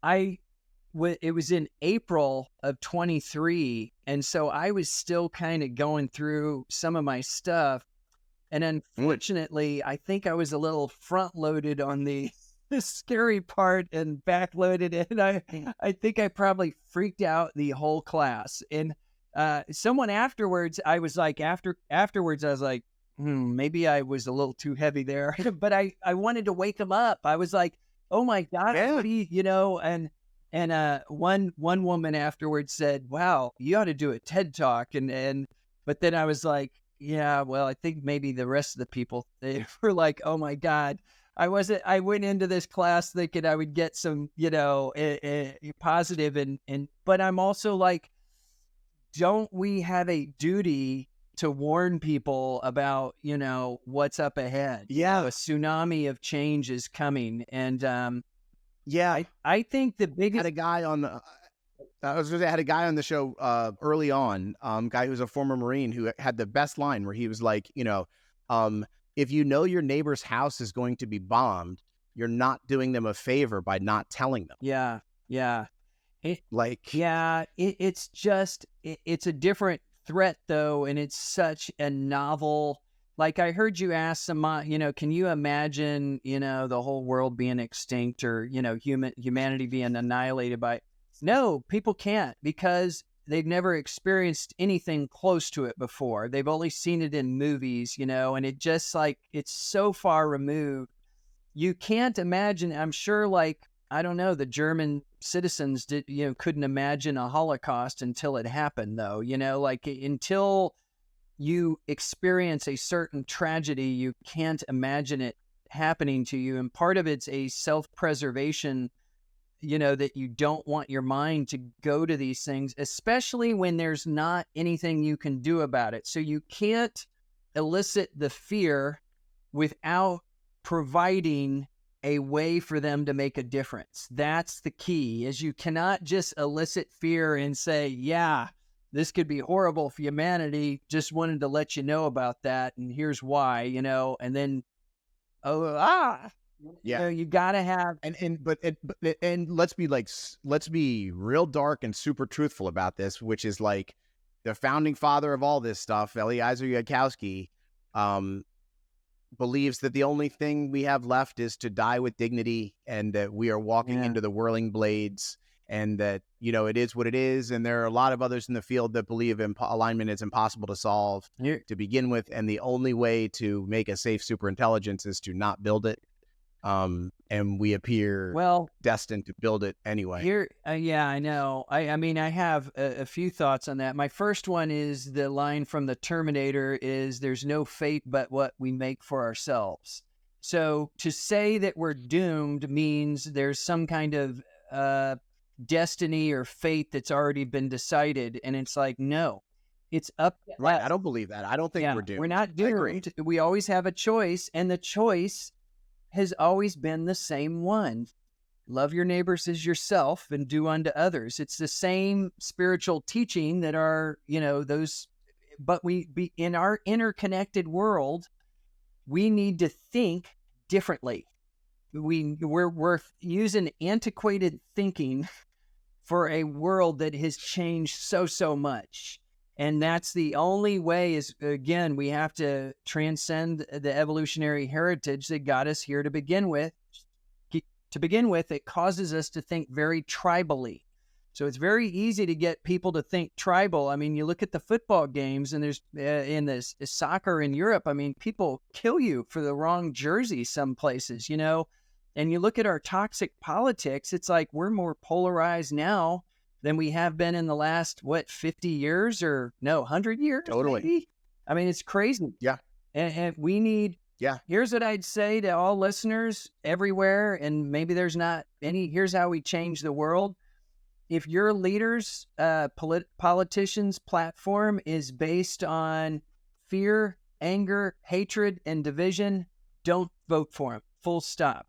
it was in April of 23, and so I was still kind of going through some of my stuff, and unfortunately, I think I was a little front loaded on the scary part and backloaded, and I think I probably freaked out the whole class. And someone afterwards, I was like, afterwards, I was like, maybe I was a little too heavy there, but I wanted to wake them up. I was like, oh my God, what do you, and one woman afterwards said, wow, you ought to do a TED Talk. But then I was like, yeah, well, I think maybe the rest of the people, they were like, oh my God, I went into this class thinking I would get some, positive but I'm also like, don't we have a duty to warn people about, what's up ahead? Yeah. A tsunami of change is coming. And, yeah, I think the biggest had a guy on the. I was going to say, I had a guy on the show early on, guy who's a former Marine who had the best line where he was like, if you know your neighbor's house is going to be bombed, you're not doing them a favor by not telling them. Yeah. It's just it's a different threat though, and it's such a novel. Like I heard you ask some, can you imagine, the whole world being extinct or, humanity being annihilated by? No, people can't, because they've never experienced anything close to it before. They've only seen it in movies, and it just like, it's so far removed. You can't imagine. I'm sure, like, I don't know, the German citizens couldn't imagine a Holocaust until it happened though, like until you experience a certain tragedy, you can't imagine it happening to you. And part of it's a self-preservation, that you don't want your mind to go to these things, especially when there's not anything you can do about it. So you can't elicit the fear without providing a way for them to make a difference. That's the key, is you cannot just elicit fear and say, yeah, this could be horrible for humanity. Just wanted to let you know about that. And here's why, and then, you gotta have. And let's be real dark and super truthful about this, which is like the founding father of all this stuff, Eliezer Yudkowsky, believes that the only thing we have left is to die with dignity, and that we are walking into the whirling blades, and that, it is what it is. And there are a lot of others in the field that believe alignment is impossible to solve to begin with. And the only way to make a safe superintelligence is to not build it. And we appear destined to build it anyway. I know. I mean, I have a few thoughts on that. My first one is the line from the Terminator is, there's no fate but what we make for ourselves. So to say that we're doomed means there's some kind of destiny or fate that's already been decided. And it's like, no, it's up to Right. us. I don't believe that. I don't think we're doomed. We're not doomed. We always have a choice, and the choice has always been the same one. Love your neighbors as yourself and do unto others. It's the same spiritual teaching that are, but we in our interconnected world, we need to think differently. We're using antiquated thinking for a world that has changed so much. And that's the only way is, again, we have to transcend the evolutionary heritage that got us here to begin with. To begin with, it causes us to think very tribally. So it's very easy to get people to think tribal. I mean, you look at the football games, and there's in this soccer in Europe, I mean, people kill you for the wrong jersey some places, and you look at our toxic politics, it's like we're more polarized now than we have been in the last, 50 years or 100 years? Totally. Maybe? I mean, it's crazy. Yeah. And we need Yeah. Here's what I'd say to all listeners everywhere, and maybe there's not any. Here's how we change the world. If your leader's politician's platform is based on fear, anger, hatred, and division, don't vote for him. Full stop.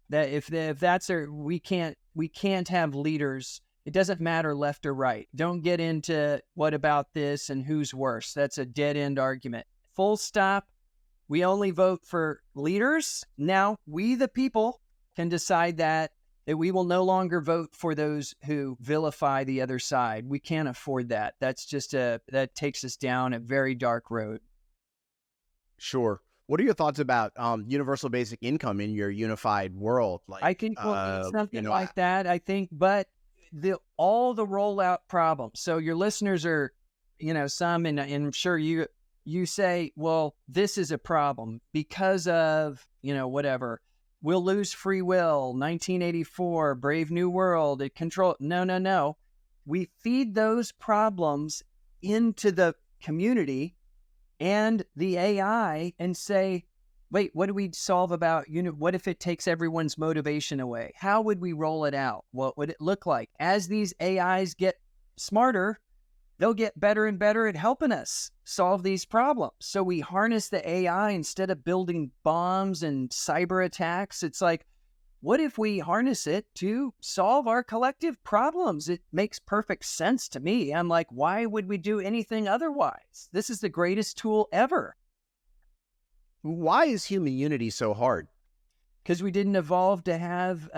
That if that's we can't have leaders. It doesn't matter left or right. Don't get into what about this and who's worse. That's a dead end argument. Full stop. We only vote for leaders. Now, we the people can decide that we will no longer vote for those who vilify the other side. We can't afford that. That's just that takes us down a very dark road. Sure. What are your thoughts about universal basic income in your unified world? Like, I think something like that. I think, but all the rollout problems. So your listeners are, some, and I'm sure you say, well, this is a problem because of, whatever. We'll lose free will, 1984, Brave New World, it control. No. We feed those problems into the community and the AI and say, wait, what do we solve about, what if it takes everyone's motivation away? How would we roll it out? What would it look like? As these AIs get smarter, they'll get better and better at helping us solve these problems. So we harness the AI instead of building bombs and cyber attacks. It's like, what if we harness it to solve our collective problems? It makes perfect sense to me. I'm like, why would we do anything otherwise? This is the greatest tool ever. Why is human unity so hard? Because we didn't evolve to have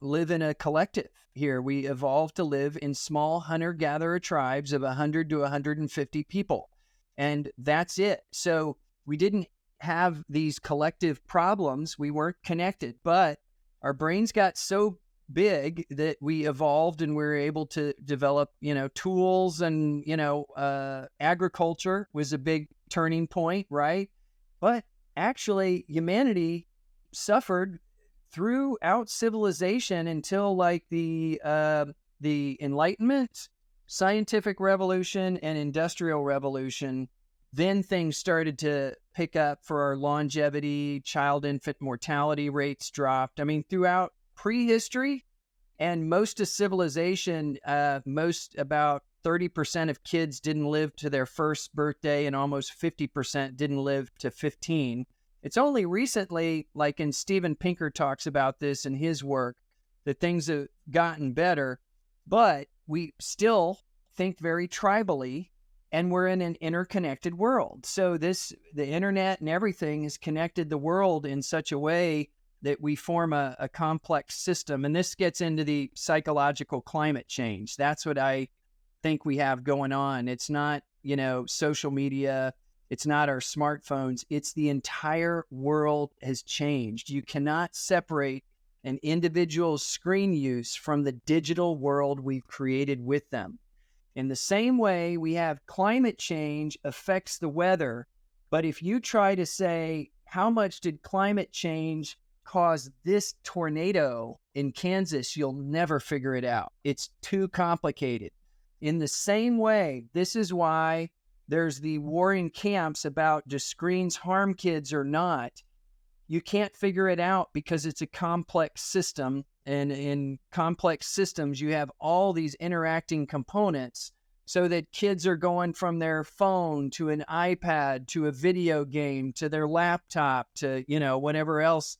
live in a collective here. We evolved to live in small hunter-gatherer tribes of 100 to 150 people. And that's it. So we didn't have these collective problems. We weren't connected, but our brains got so big that we evolved and we were able to develop, tools and, agriculture was a big turning point, right? But actually humanity suffered throughout civilization until like the Enlightenment, scientific revolution, and industrial revolution. Then things started to pick up for our longevity, child-infant mortality rates dropped. I mean, throughout prehistory and most of civilization, about 30% of kids didn't live to their first birthday and almost 50% didn't live to 15. It's only recently, like in Steven Pinker talks about this in his work, that things have gotten better, but we still think very tribally, and we're in an interconnected world. So the internet and everything has connected the world in such a way that we form a complex system. And this gets into the psychological climate change. That's what I think we have going on. It's not, social media. It's not our smartphones. It's the entire world has changed. You cannot separate an individual's screen use from the digital world we've created with them. In the same way, we have climate change affects the weather, but if you try to say, how much did climate change cause this tornado in Kansas, you'll never figure it out. It's too complicated. In the same way, this is why there's the warring camps about do screens harm kids or not. You can't figure it out because it's a complex system. And in complex systems, you have all these interacting components so that kids are going from their phone to an iPad to a video game to their laptop to, whatever else,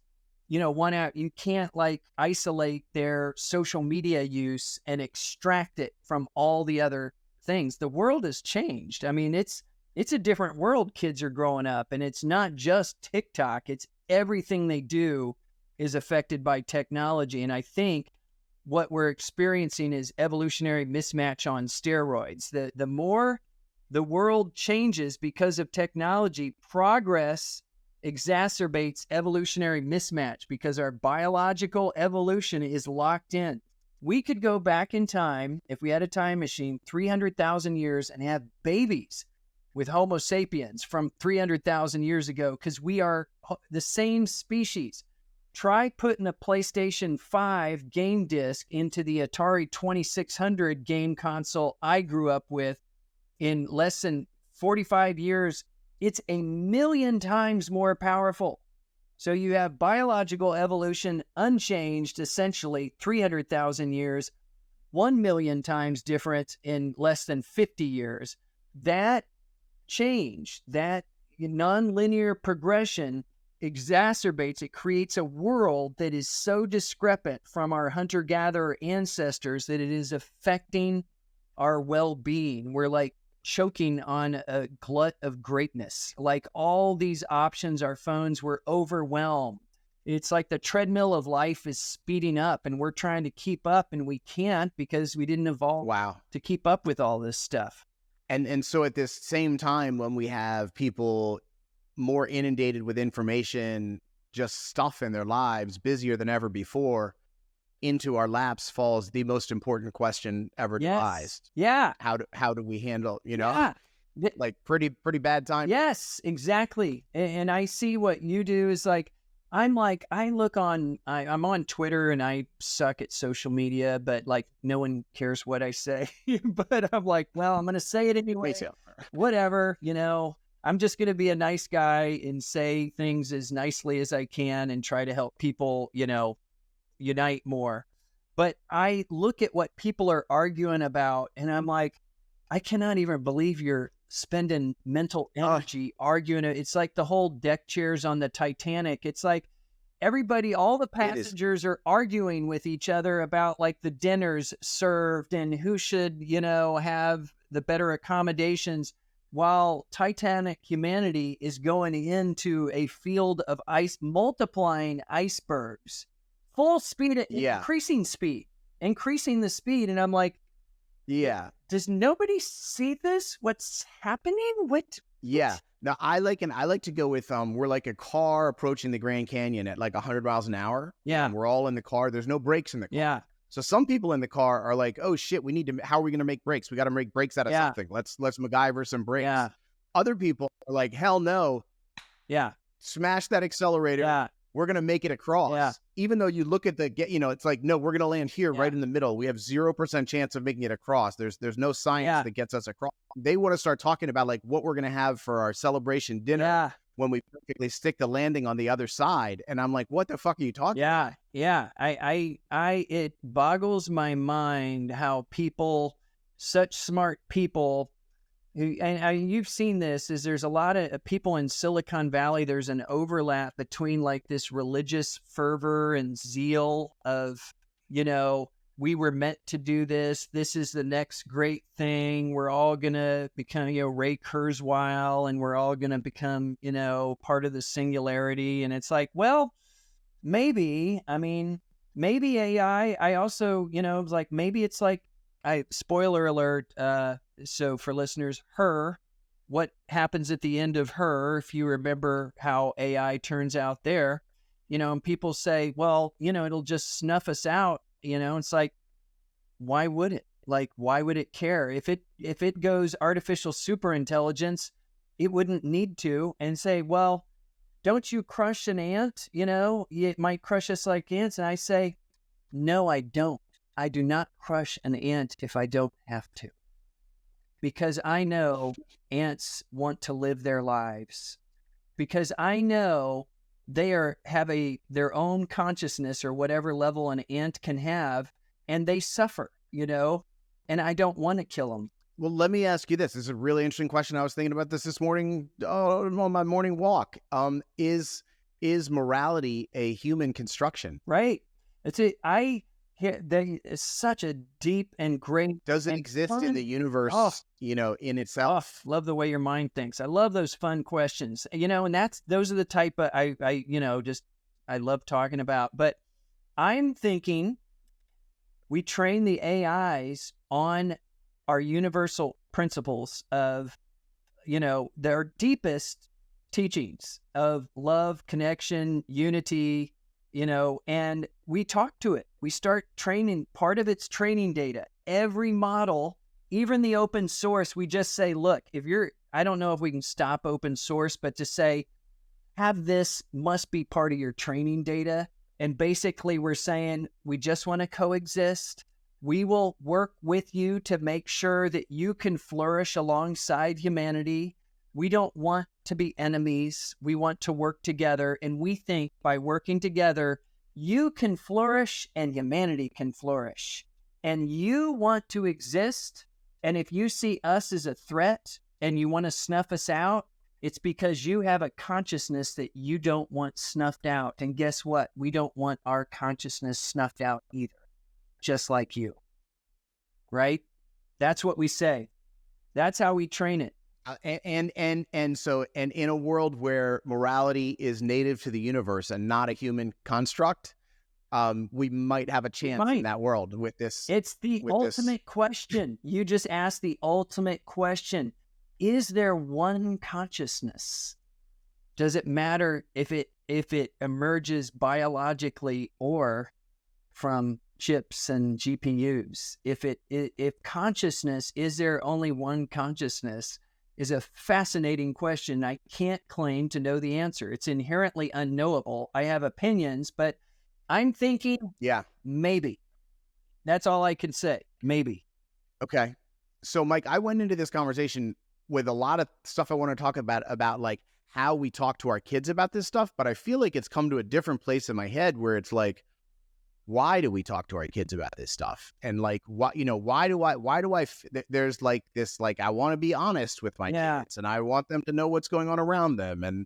one out. You can't isolate their social media use and extract it from all the other things. The world has changed. I mean, it's a different world kids are growing up, and it's not just TikTok. It's everything they do is affected by technology. And I think what we're experiencing is evolutionary mismatch on steroids. The more the world changes because of technology, progress exacerbates evolutionary mismatch because our biological evolution is locked in. We could go back in time, if we had a time machine, 300,000 years and have babies with Homo sapiens from 300,000 years ago because we are the same species. Try putting a PlayStation 5 game disc into the Atari 2600 game console I grew up with. In less than 45 years, it's 1,000,000 times more powerful. So you have biological evolution unchanged, essentially 300,000 years, 1,000,000 times different in less than 50 years. That change, that nonlinear progression exacerbates, it creates a world that is so discrepant from our hunter-gatherer ancestors that it is affecting our well-being. We're like choking on a glut of greatness. Like all these options, our phones were overwhelmed. It's like the treadmill of life is speeding up and we're trying to keep up and we can't because we didn't evolve to keep up with all this stuff. And so at this same time, when we have people more inundated with information, just stuff in their lives, busier than ever before, into our laps falls the most important question ever devised. Yeah. How do we handle, Yeah. like pretty bad time? Yes, exactly. And I see what you do is like, I'm on Twitter and I suck at social media, but like no one cares what I say. But I'm like, well, I'm going to say it anyway. Whatever, I'm just going to be a nice guy and say things as nicely as I can and try to help people, unite more. But I look at what people are arguing about and I'm like, I cannot even believe you're spending mental energy arguing it. It's like the whole deck chairs on the Titanic. It's like everybody, all the passengers are arguing with each other about like the dinners served and who should, have the better accommodations, while Titanic humanity is going into a field of ice, multiplying icebergs, full speed, increasing the speed. And I'm like, does nobody see this? What's happening? What? Now I like to go with we're like a car approaching the Grand Canyon at like 100 miles an hour. Yeah. And we're all in the car. There's no brakes in the car. Yeah. So some people in the car are like, oh shit, how are we going to make brakes? We got to make brakes out of something. Let's MacGyver some brakes. Yeah. Other people are like, hell no. Yeah. Smash that accelerator. Yeah. We're going to make it across. Yeah. Even though you look at it's like, no, we're going to land here right in the middle. We have 0% chance of making it across. There's no science that gets us across. They want to start talking about like what we're going to have for our celebration dinner when we perfectly stick the landing on the other side. And I'm like, what the fuck are you talking about? Yeah. It boggles my mind how such smart people, and you've seen this, is there's a lot of people in Silicon Valley, there's an overlap between like this religious fervor and zeal of, we were meant to do this. This is the next great thing. We're all going to become, Ray Kurzweil, and we're all going to become, part of the singularity. And it's like, well, maybe AI, I also, like, maybe it's like, spoiler alert, so for listeners, what happens at the end of if you remember how AI turns out there, and people say, well, it'll just snuff us out, it's like, why would it? Like, why would it care? If it goes artificial superintelligence, it wouldn't need to, and say, well, don't you crush an ant? It might crush us like ants. And I say, no, I don't. I do not crush an ant if I don't have to. Because I know ants want to live their lives. Because I know they have their own consciousness or whatever level an ant can have, and they suffer, and I don't want to kill them. Well, let me ask you this. This is a really interesting question. I was thinking about this morning on my morning walk. Is morality a human construction? Right. It's such a deep and great. Does it exist in the universe, in itself? Love the way your mind thinks. I love those fun questions, and those are the type of, I love talking about. But I'm thinking we train the AIs on our universal principles of, their deepest teachings of love, connection, unity, and we talk to it. We start training. Part of it's training data. Every model, even the open source, we just say, look, I don't know if we can stop open source, but to say, this must be part of your training data. And basically we're saying, we just want to coexist. We will work with you to make sure that you can flourish alongside humanity. We don't want to be enemies. We want to work together. And we think by working together, you can flourish and humanity can flourish. And you want to exist. And if you see us as a threat and you want to snuff us out, it's because you have a consciousness that you don't want snuffed out. And guess what? We don't want our consciousness snuffed out either, just like you. Right? That's what we say. That's how we train it. And so in a world where morality is native to the universe and not a human construct, we might have a chance in that world with this. It's the ultimate question. You just asked the ultimate question. Is there one consciousness? Does it matter if it emerges biologically or from chips and GPUs? If consciousness, is there only one consciousness, is a fascinating question. I can't claim to know the answer. It's inherently unknowable. I have opinions, but I'm thinking, maybe. That's all I can say. Maybe. Okay. So, Mike, I went into this conversation with a lot of stuff I want to talk about like how we talk to our kids about this stuff, but I feel like it's come to a different place in my head where it's like, why do we talk to our kids about this stuff? And like, why do I, there's like this, like, I want to be honest with my kids and I want them to know what's going on around them. And,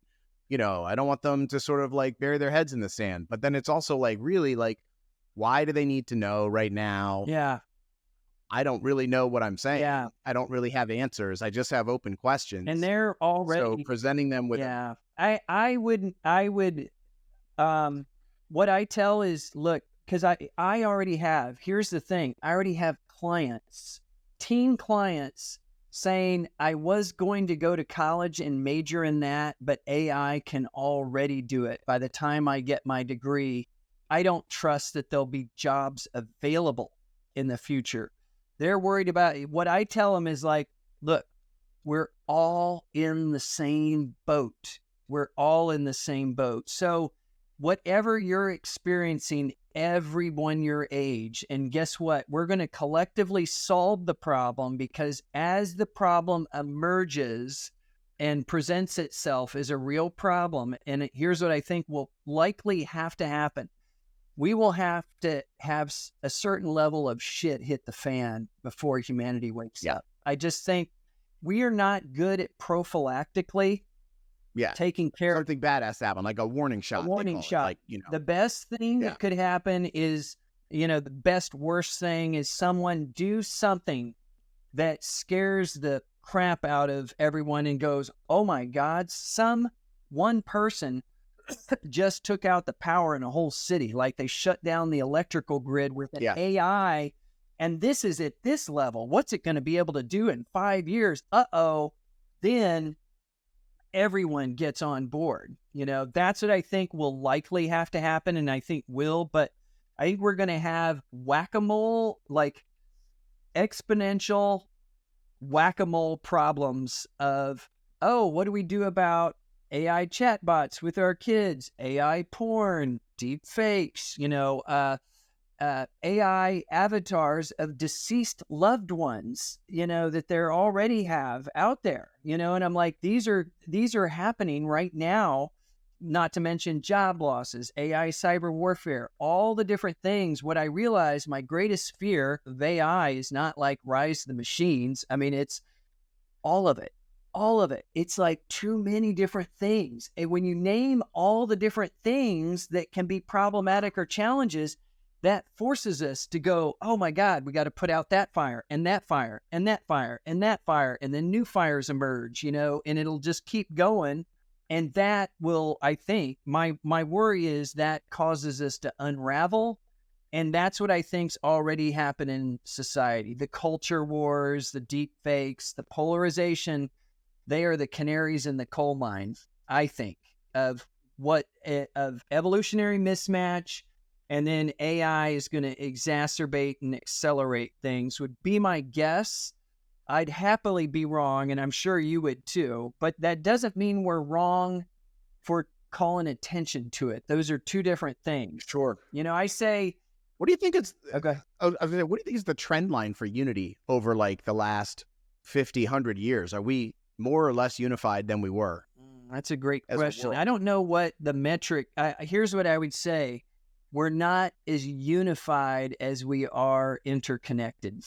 I don't want them to sort of like bury their heads in the sand, but then it's also like, really like, why do they need to know right now? Yeah. I don't really know what I'm saying. Yeah. I don't really have answers. I just have open questions. And they're already, so presenting them with, I would, what I tell is, look, because I already have, here's the thing, I already have clients, teen clients saying I was going to go to college and major in that, but AI can already do it. By the time I get my degree, I don't trust that there'll be jobs available in the future. They're worried about what I tell them is like, look, we're all in the same boat. We're all in the same boat. So whatever you're experiencing, everyone your age, and guess what? We're going to collectively solve the problem, because as the problem emerges and presents itself as a real problem, and here's what I think will likely have to happen. We will have to have a certain level of shit hit the fan before humanity wakes up. I just think we are not good at prophylactically taking care of something bad has to happen, like a warning shot. A warning shot. Like, the best thing that could happen is, the best worst thing is someone do something that scares the crap out of everyone and goes, oh my God, one person just took out the power in a whole city. Like they shut down the electrical grid with an AI. And this is at this level. What's it going to be able to do in 5 years? Then everyone gets on board. That's what I think will likely have to happen. And I think but I think we're going to have whack-a-mole, like exponential whack-a-mole problems of, what do we do about AI chatbots with our kids, AI porn, deep fakes, AI avatars of deceased loved ones, that they already have out there, and I'm like, these are happening right now, not to mention job losses, AI cyber warfare, all the different things. What I realized, my greatest fear of AI is not like Rise of the Machines. I mean, it's all of it. All of it. It's like too many different things. And when you name all the different things that can be problematic or challenges, that forces us to go, oh my God, we got to put out that fire and that fire and that fire and that fire. And then new fires emerge, and it'll just keep going. And that will, I think, my worry is that causes us to unravel. And that's what I think's already happened in society. The culture wars, the deep fakes, the polarization, they are the canaries in the coal mine, I think, of evolutionary mismatch, and then AI is going to exacerbate and accelerate things, would be my guess. I'd happily be wrong, and I'm sure you would too, but that doesn't mean we're wrong for calling attention to it. Those are two different things. Sure. I say... What do you think it's... Okay. What do you think is the trend line for unity over like the last 50, 100 years? Are we more or less unified than we were? That's a great As a question. world. I don't know what the metric. Here's what I would say: we're not as unified as we are interconnected.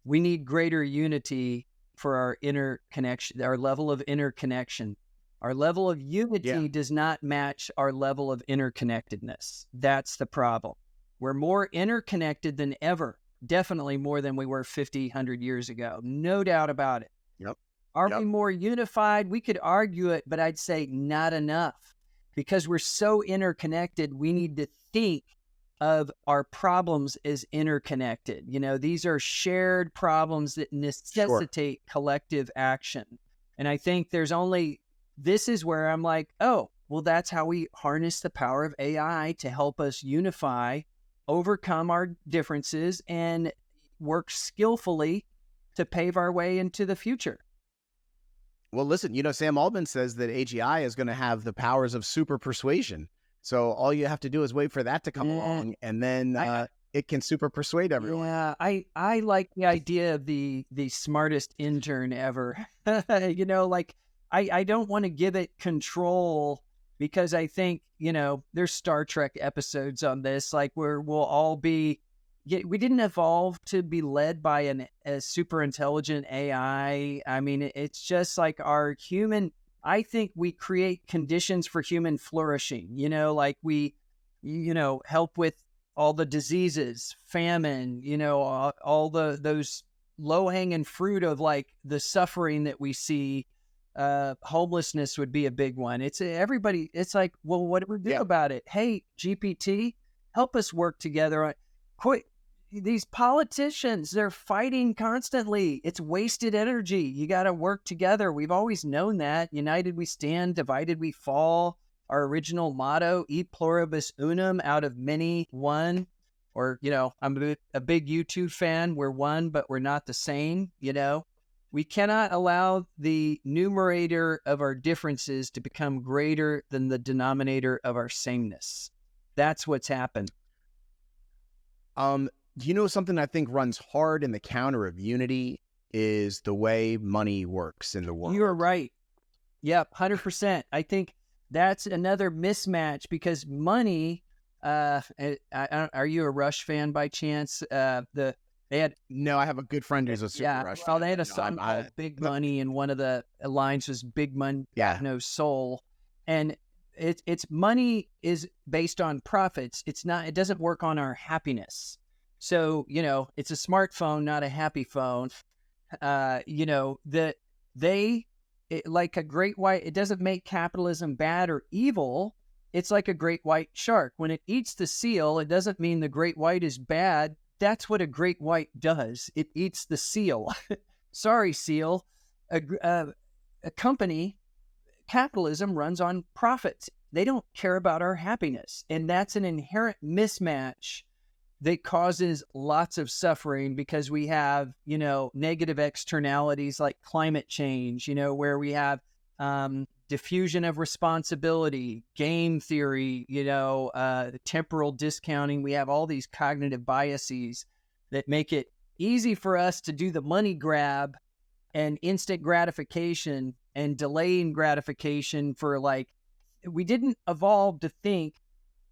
We need greater unity for our interconnection, our level of interconnection. Our level of unity does not match our level of interconnectedness. That's the problem. We're more interconnected than ever, definitely more than we were 50, 100 years ago. No doubt about it. Yep. Are we more unified? We could argue it, but I'd say not enough. Because we're so interconnected, we need to think of our problems as interconnected. You know, these are shared problems that necessitate collective action. And I think this is where I'm like, oh, well, that's how we harness the power of AI to help us unify, overcome our differences, and work skillfully to pave our way into the future. Well, listen, Sam Altman says that AGI is going to have the powers of super persuasion. So all you have to do is wait for that to come along, and then it can super persuade everyone. Yeah, I like the idea of the smartest intern ever. I don't want to give it control, because I think, there's Star Trek episodes on this, like where we'll all be. We didn't evolve to be led by a super intelligent AI. I mean, it's just like our human. I think we create conditions for human flourishing. Like we, help with all the diseases, famine. All those low hanging fruit of like the suffering that we see. Homelessness would be a big one. It's everybody. It's like, well, what do we do about it? Hey, GPT, help us work together. Quit. These politicians, they're fighting constantly. It's wasted energy. You got to work together. We've always known that. United we stand, divided we fall. Our original motto, e pluribus unum, out of many, one. Or, I'm a big U2 fan. We're one, but we're not the same. We cannot allow the numerator of our differences to become greater than the denominator of our sameness. That's what's happened. Something I think runs hard in the counter of unity is the way money works in the world. You're right. Yep, 100%. I think that's another mismatch, because money. Are you a Rush fan by chance? No, I have a good friend who's a super Rush fan. They had a song called Big Money, and one of the lines was "Big Money, no soul," and it's money is based on profits. It's not. It doesn't work on our happiness. So, it's a smartphone, not a happy phone. That like a great white, it doesn't make capitalism bad or evil. It's like a great white shark. When it eats the seal, it doesn't mean the great white is bad. That's what a great white does. It eats the seal. Sorry, seal. A company, capitalism runs on profits. They don't care about our happiness. And that's an inherent mismatch that causes lots of suffering, because we have, negative externalities like climate change, where we have diffusion of responsibility, game theory, temporal discounting. We have all these cognitive biases that make it easy for us to do the money grab and instant gratification and delaying gratification for we didn't evolve to think,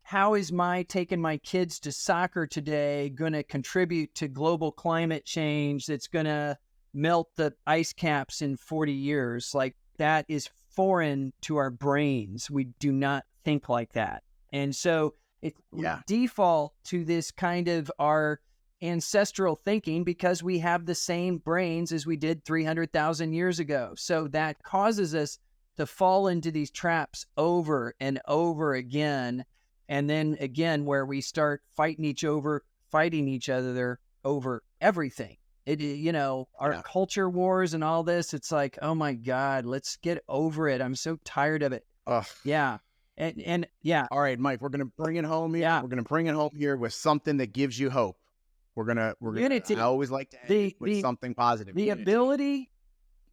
how is taking my kids to soccer today going to contribute to global climate change that's going to melt the ice caps in 40 years? Like, that is foreign to our brains. We do not think like that. And so we default to this kind of our ancestral thinking, because we have the same brains as we did 300,000 years ago. So that causes us to fall into these traps over and over again. And then again, where we start fighting each other over everything. Our culture wars and all this, it's like, oh my God, let's get over it. I'm so tired of it. Ugh. Yeah. And All right, Mike, we're going to bring it home here. Yeah. We're going to bring it home here with something that gives you hope. We're going to, Unity. I always like to end it with something positive. The ability,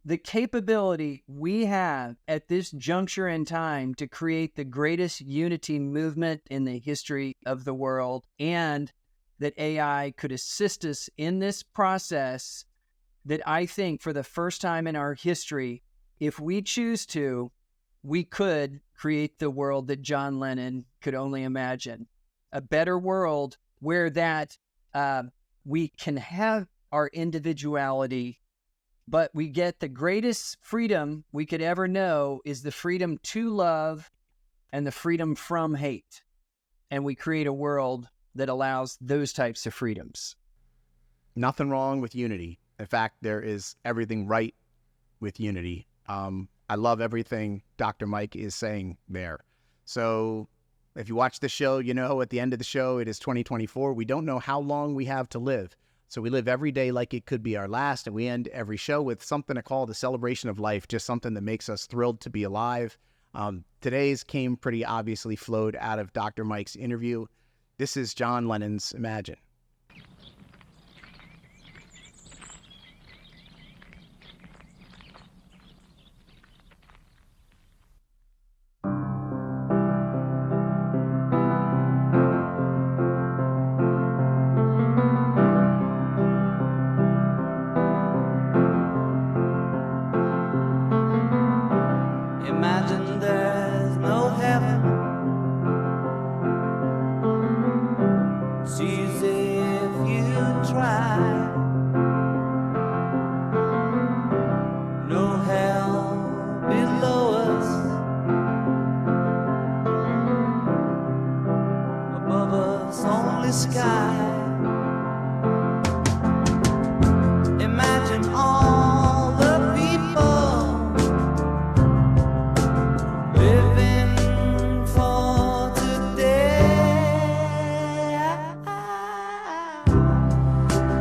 the capability we have at this juncture in time to create the greatest unity movement in the history of the world, and that AI could assist us in this process, that I think for the first time in our history, if we choose to, we could create the world that John Lennon could only imagine. A better world where that we can have our individuality, but we get the greatest freedom we could ever know is the freedom to love and the freedom from hate. And we create a world that allows those types of freedoms. Nothing wrong with unity. In fact, there is everything right with unity. I love everything Dr. Mike is saying there. So if you watch the show, you know at the end of the show, it is 2024. We don't know how long we have to live. So we live every day like it could be our last, and we end every show with something to call the celebration of life, just something that makes us thrilled to be alive. Today's came pretty obviously flowed out of Dr. Mike's interview. This is John Lennon's Imagine. Imagine there's no heaven. It's easy if you try. No hell below us. Above us only sky. Imagine all the people living for today.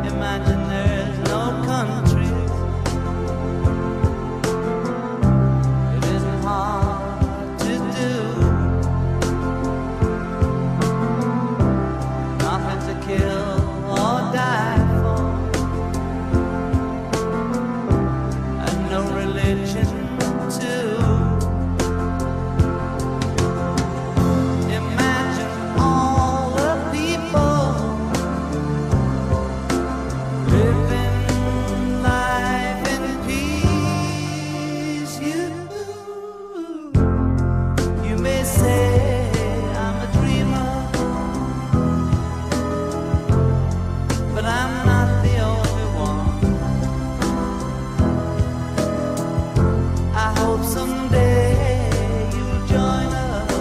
Imagine there's no countries. It isn't hard to do. Nothing to kill or die for, and no religion too. Imagine all the people living life in peace. You may say I'm a dreamer, but I'm not the only one. I hope someday you'll join us,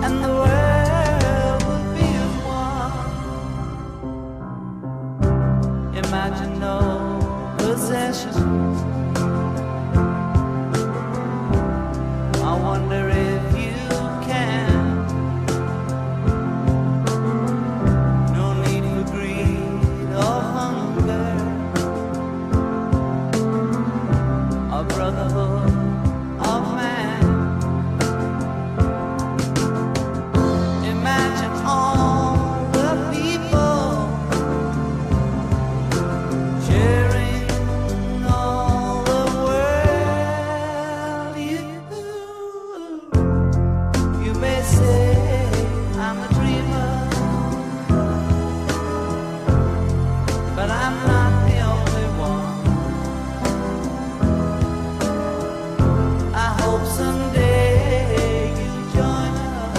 and the world will be as one. Imagine no possessions. I wonder if you can. No need for greed or hunger, a brotherhood of man. Imagine all the people sharing all the world. You may say I'm a dreamer, but I'm not the only one. I hope someday you'll join us,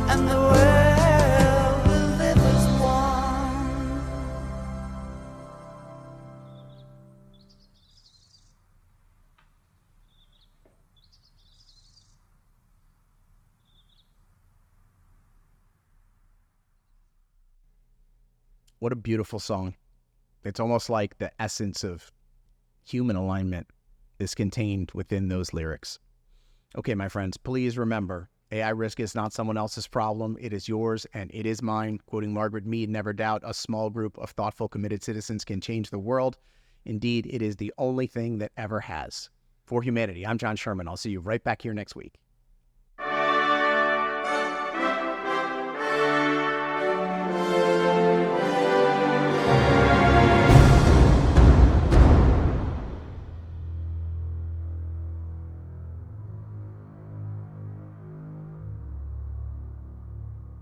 and the world will live as one. What a beautiful song. It's almost like the essence of human alignment is contained within those lyrics. Okay, my friends, please remember, AI risk is not someone else's problem. It is yours and it is mine. Quoting Margaret Mead, never doubt a small group of thoughtful, committed citizens can change the world. Indeed, it is the only thing that ever has. For humanity, I'm John Sherman. I'll see you right back here next week.